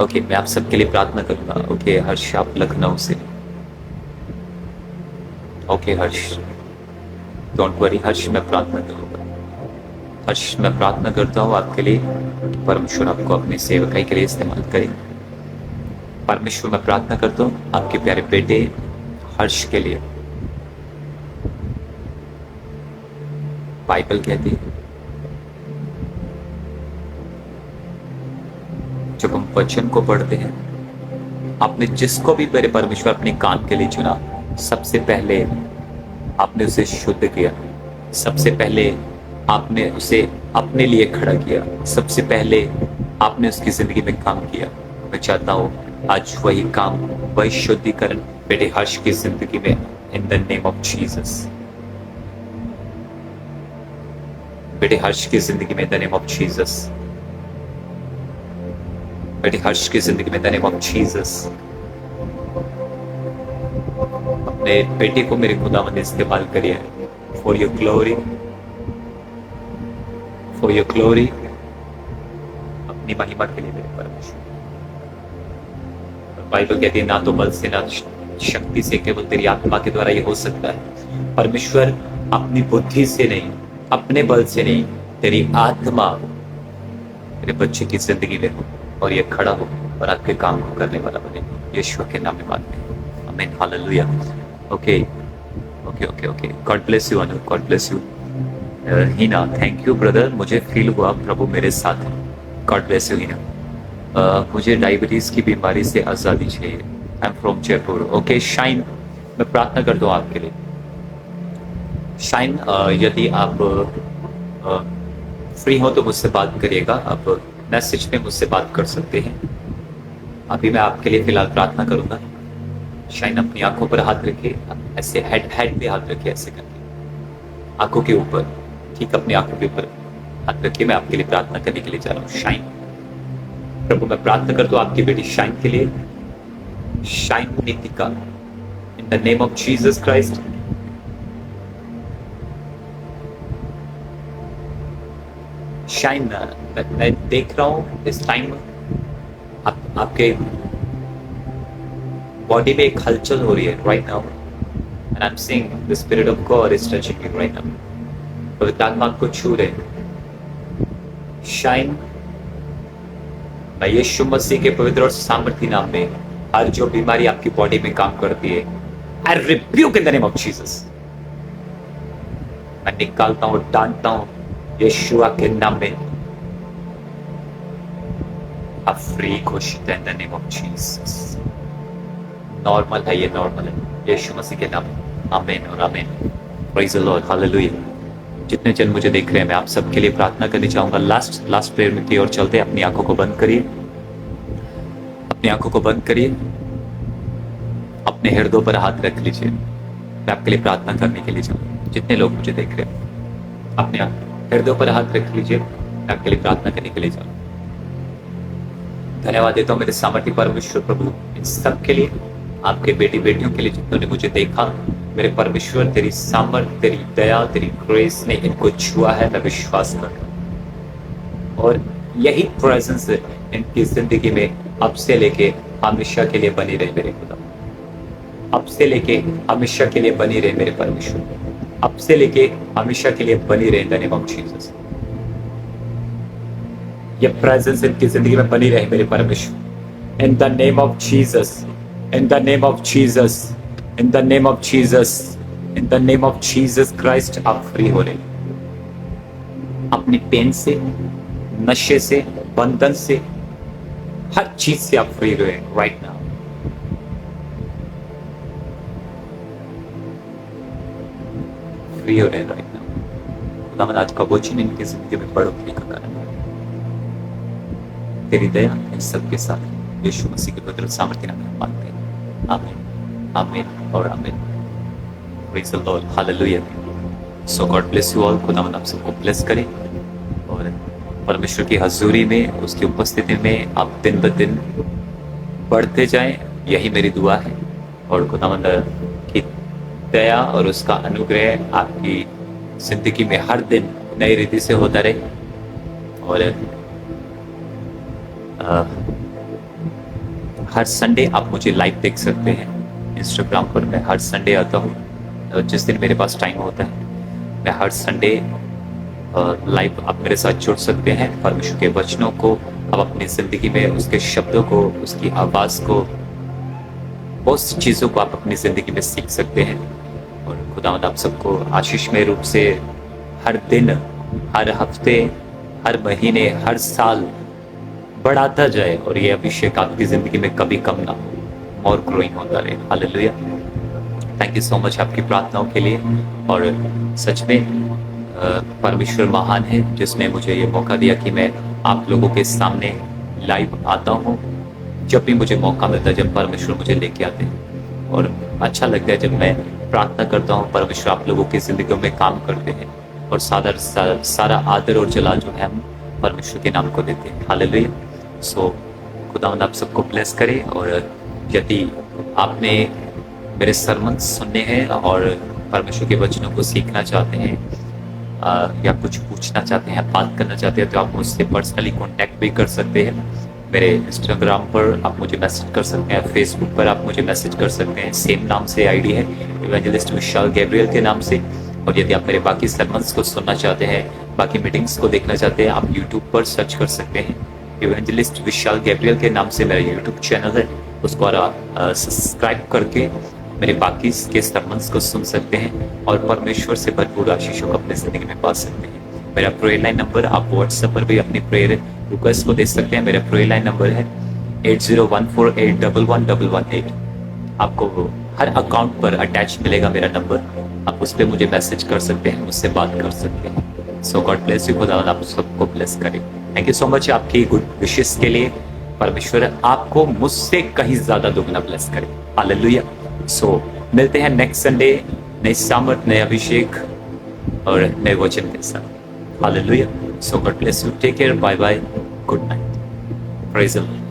ओके, मैं आप सबके लिए प्रार्थना करूंगा। ओके हर्ष, आप लखनऊ से। ओके हर्ष, डोंट वरी हर्ष, मैं प्रार्थना करूंगा। हर्ष, मैं प्रार्थना करता हूँ आपके लिए, परमेश्वर आपको अपनी सेवकाई के लिए इस्तेमाल करे। परमेश्वर, मैं प्रार्थना करता हूँ आपके प्यारे बेटे हर्ष के लिए। बाइबल कहती है जब हम वचन को पढ़ते हैं, आपने जिसको भी मेरे परमेश्वर अपने काम के लिए चुना, सबसे पहले आपने उसे शुद्ध किया, सबसे पहले आपने उसे अपने लिए खड़ा किया, सबसे पहले आपने उसकी जिंदगी में काम किया। मैं चाहता हूँ आज वही काम, वही शुद्धिकरण बेटे हर्ष की जिंदगी में, इन द नेम ऑफ जीसस। बेटे हर्ष की जिंदगी में, द नेम ऑफ जीसस। बेटे हर्ष की जिंदगी में, द नेम ऑफ जीसस। अपने बेटे को मेरे खुदावन ने इस्तेमाल करिए for your glory, for your glory, अपनी महिमा के लिए मेरे परमेश्वर। बाइबल कहती है ना तो बल से ना शक्ति से, केवल तेरी आत्मा के द्वारा ये हो सकता है। परमेश्वर, अपनी बुद्धि से नहीं, अपने बल से नहीं, तेरी आत्मा मेरे बच्चे की जिंदगी में हो और ये खड़ा हो और आपके काम को करने वाला बने, यीशु के नाम में मांगते हैं, आमीन, hallelujah. Okay okay okay okay, God bless you Anu, God bless you. Heena, thank you brother, मुझे फील हुआ प्रभु मेरे साथ है। God bless you Heena. मुझे डायबिटीज की बीमारी से आज़ादी चाहिए। I am from Jaipur. Okay Shine, मैं प्रार्थना करता हूँ आपके लिए। शाइन, यदि आप फ्री हो तो मुझसे बात करिएगा, आप मैसेज में मुझसे बात कर सकते हैं। अभी मैं आपके लिए फिलहाल प्रार्थना करूंगा। शाइन अपनी आंखों पर हाथ रखे, ऐसे हेड पे हाथ रखे, ऐसे करके आंखों के ऊपर, ठीक अपनी आंखों के ऊपर हाथ रखिए। मैं आपके लिए प्रार्थना करने के लिए जा रहा हूँ। शाइन, प्रभु मैं प्रार्थना करता हूँ आपकी बेटी शाइन के लिए। Shine Nitika, in the name of Jesus Christ. Shine, मैं देख रहा हूँ इस टाइम आपके बॉडी में एक हलचल हो रही है right now, and I am seeing the spirit of God is touching you right now. पवित्र आत्मा आपको छू रहे। शाइन, मैं यीशु मसीह के पवित्र और सामर्थी नाम में हर जो बीमारी आपकी बॉडी में काम करती है, आई rebuke in the name of Jesus. मैं निकालता हूँ, डांटता हूँ यीशुआ के नाम में। आप फ्री घोषित है इन the name of Jesus. Normal है, ये नॉर्मल है यीशु मसीह के नाम में। आमीन और आमीन। Praise the Lord, hallelujah. जितने जन मुझे देख रहे हैं, मैं आप सबके लिए प्रार्थना करनी चाहूंगा। लास्ट प्रेयर में की ओर चलते। अपनी आंखों को बंद करिए, अपनी आंखों को बंद करिए, अपने हृदय पर हाथ रख लीजिए। मैं आपके लिए प्रार्थना करने के लिए चाहूंगा। जितने लोग मुझे देख रहे हैं, अपने हृदय पर हाथ रख लीजिए। मैं आपके लिए प्रार्थना करने के लिए चाहूंगा। धन्यवाद देता हूँ मेरे सामर्थ्य परमेश्वर प्रभु इन सब के लिए, आपके बेटी बेटियों के लिए जिन्होंने मुझे देखा। मेरे परमेश्वर, तेरी सामर्थ, तेरी दया, तेरी ग्रेस ने इनको छुआ है। मैं विश्वास करता हूँ और यही प्रेजेंस इनकी जिंदगी में अब से लेके हमेशा के लिए बनी रहे मेरे खुदा। अब से लेके हमेशा के लिए बनी रहे मेरे परमेश्वर। अब से लेके हमेशा के लिए बनी रहे इन द नेम ऑफ जीसस। ये प्रेजेंस इनकी जिंदगी में बनी रहे मेरे परमेश्वर। इन the name of Jesus, in the name of Jesus, in the name of Jesus, in the name of Jesus Christ. आप फ्री हो रहे, अपनी पेन से, नशे से, बंधन से, हर चीज से आप फ्री रहे राइट नाउ। फ्री हो रहे राइट नाउ। खुदावंद आज का वचन इनकी जिंदगी में बढ़ोतरी का कारण है। तेरी दया इन सबके साथ यीशु मसीह के पवित्र सामर्थ्य नाम में मांगते हैं। आमीन, आमीन और आमीन। Praise the Lord, hallelujah. So God bless you all. खुदावंद आप सबको ब्लेस करे और परमेश्वर की हजूरी में, उसकी उपस्थिति में आप दिन ब दिन बढ़ते जाएं, यही मेरी दुआ है। और खुदावंद की दया और उसका अनुग्रह आपकी जिंदगी में हर दिन नई रीति से होता रहे। और हर संडे आप मुझे लाइव देख सकते हैं इंस्टाग्राम पर। मैं हर संडे आता हूँ, जिस दिन मेरे पास टाइम होता है मैं हर संडे लाइव आप मेरे साथ जुड़ सकते हैं। परमेश्वर के वचनों को आप अपनी जिंदगी में, उसके शब्दों को, उसकी आवाज़ को, बहुत सी चीज़ों को आप अपनी जिंदगी में सीख सकते हैं। और खुदावंद आप सबको आशीषमय रूप से हर दिन, हर हफ्ते, हर महीने, हर साल बढ़ाता जाए और ये अभिषेक आपकी जिंदगी में कभी कम ना हो और ग्रोइंग होता रहे। Hallelujah. Thank you so much आपकी प्रार्थनाओं के लिए। और सच में परमेश्वर महान है जिसने मुझे ये मौका दिया कि मैं आप लोगों के सामने लाइव आता हूँ। जब भी मुझे मौका मिलता है, जब परमेश्वर मुझे लेके आते हैं, और अच्छा लगता है जब मैं प्रार्थना करता हूँ, परमेश्वर आप लोगों की जिंदगियों में काम करते हैं। और सारा आदर और जलाल जो है हम परमेश्वर के नाम को देते हैं। हालेलुया। सो खुदावंद आप सबको ब्लेस करे। और यदि आपने मेरे सरमन सुनने हैं और परमेश्वर के वचनों को सीखना चाहते हैं, या कुछ पूछना चाहते हैं, बात करना चाहते हैं, तो आप मुझसे पर्सनली कांटेक्ट भी कर सकते हैं। मेरे इंस्टाग्राम पर आप मुझे मैसेज कर सकते हैं, फेसबुक पर आप मुझे मैसेज कर सकते हैं। सेम नाम से आईडी है, इवेंजलिस्ट विशाल गैब्रियल के नाम से। और यदि आप मेरे बाकी सरमन्स को सुनना चाहते हैं, बाकी मीटिंग्स को देखना चाहते हैं, आप यूट्यूब पर सर्च कर सकते हैं। इवेंजलिस्ट विशाल गैब्रियल के नाम से मेरा यूट्यूब चैनल है, उसको आप सब्सक्राइब करके मेरे बाकी के सरमन्स को सुन सकते हैं और परमेश्वर से भरपूर आशीषों को अपनी जिंदगी में पा सकते हैं। मेरा प्रेयर लाइन नंबर, आप व्हाट्सएप पर भी अपनी प्रेयर रिक्वेस्ट को दे सकते हैं। मेरा प्रेयर लाइन नंबर है 8014811118। आपको हर अकाउंट पर अटैच मिलेगा मेरा नंबर, आप उस पर मुझे मैसेज कर सकते हैं, मुझसे बात कर सकते हैं। सो गॉड ब्लेस यू। खुदा आप सबको ब्लेस करे। थैंक यू सो मच आपकी गुड विशेस के लिए। परमेश्वर आपको मुझसे कहीं ज्यादा दुगना ब्लेस करे। हालेलुया। सो मिलते हैं नेक्स्ट संडे नए सामर्थ, नए अभिषेक और नए वचन के साथ। Hallelujah. So God bless you, take care, bye bye, good night, praise the Lord.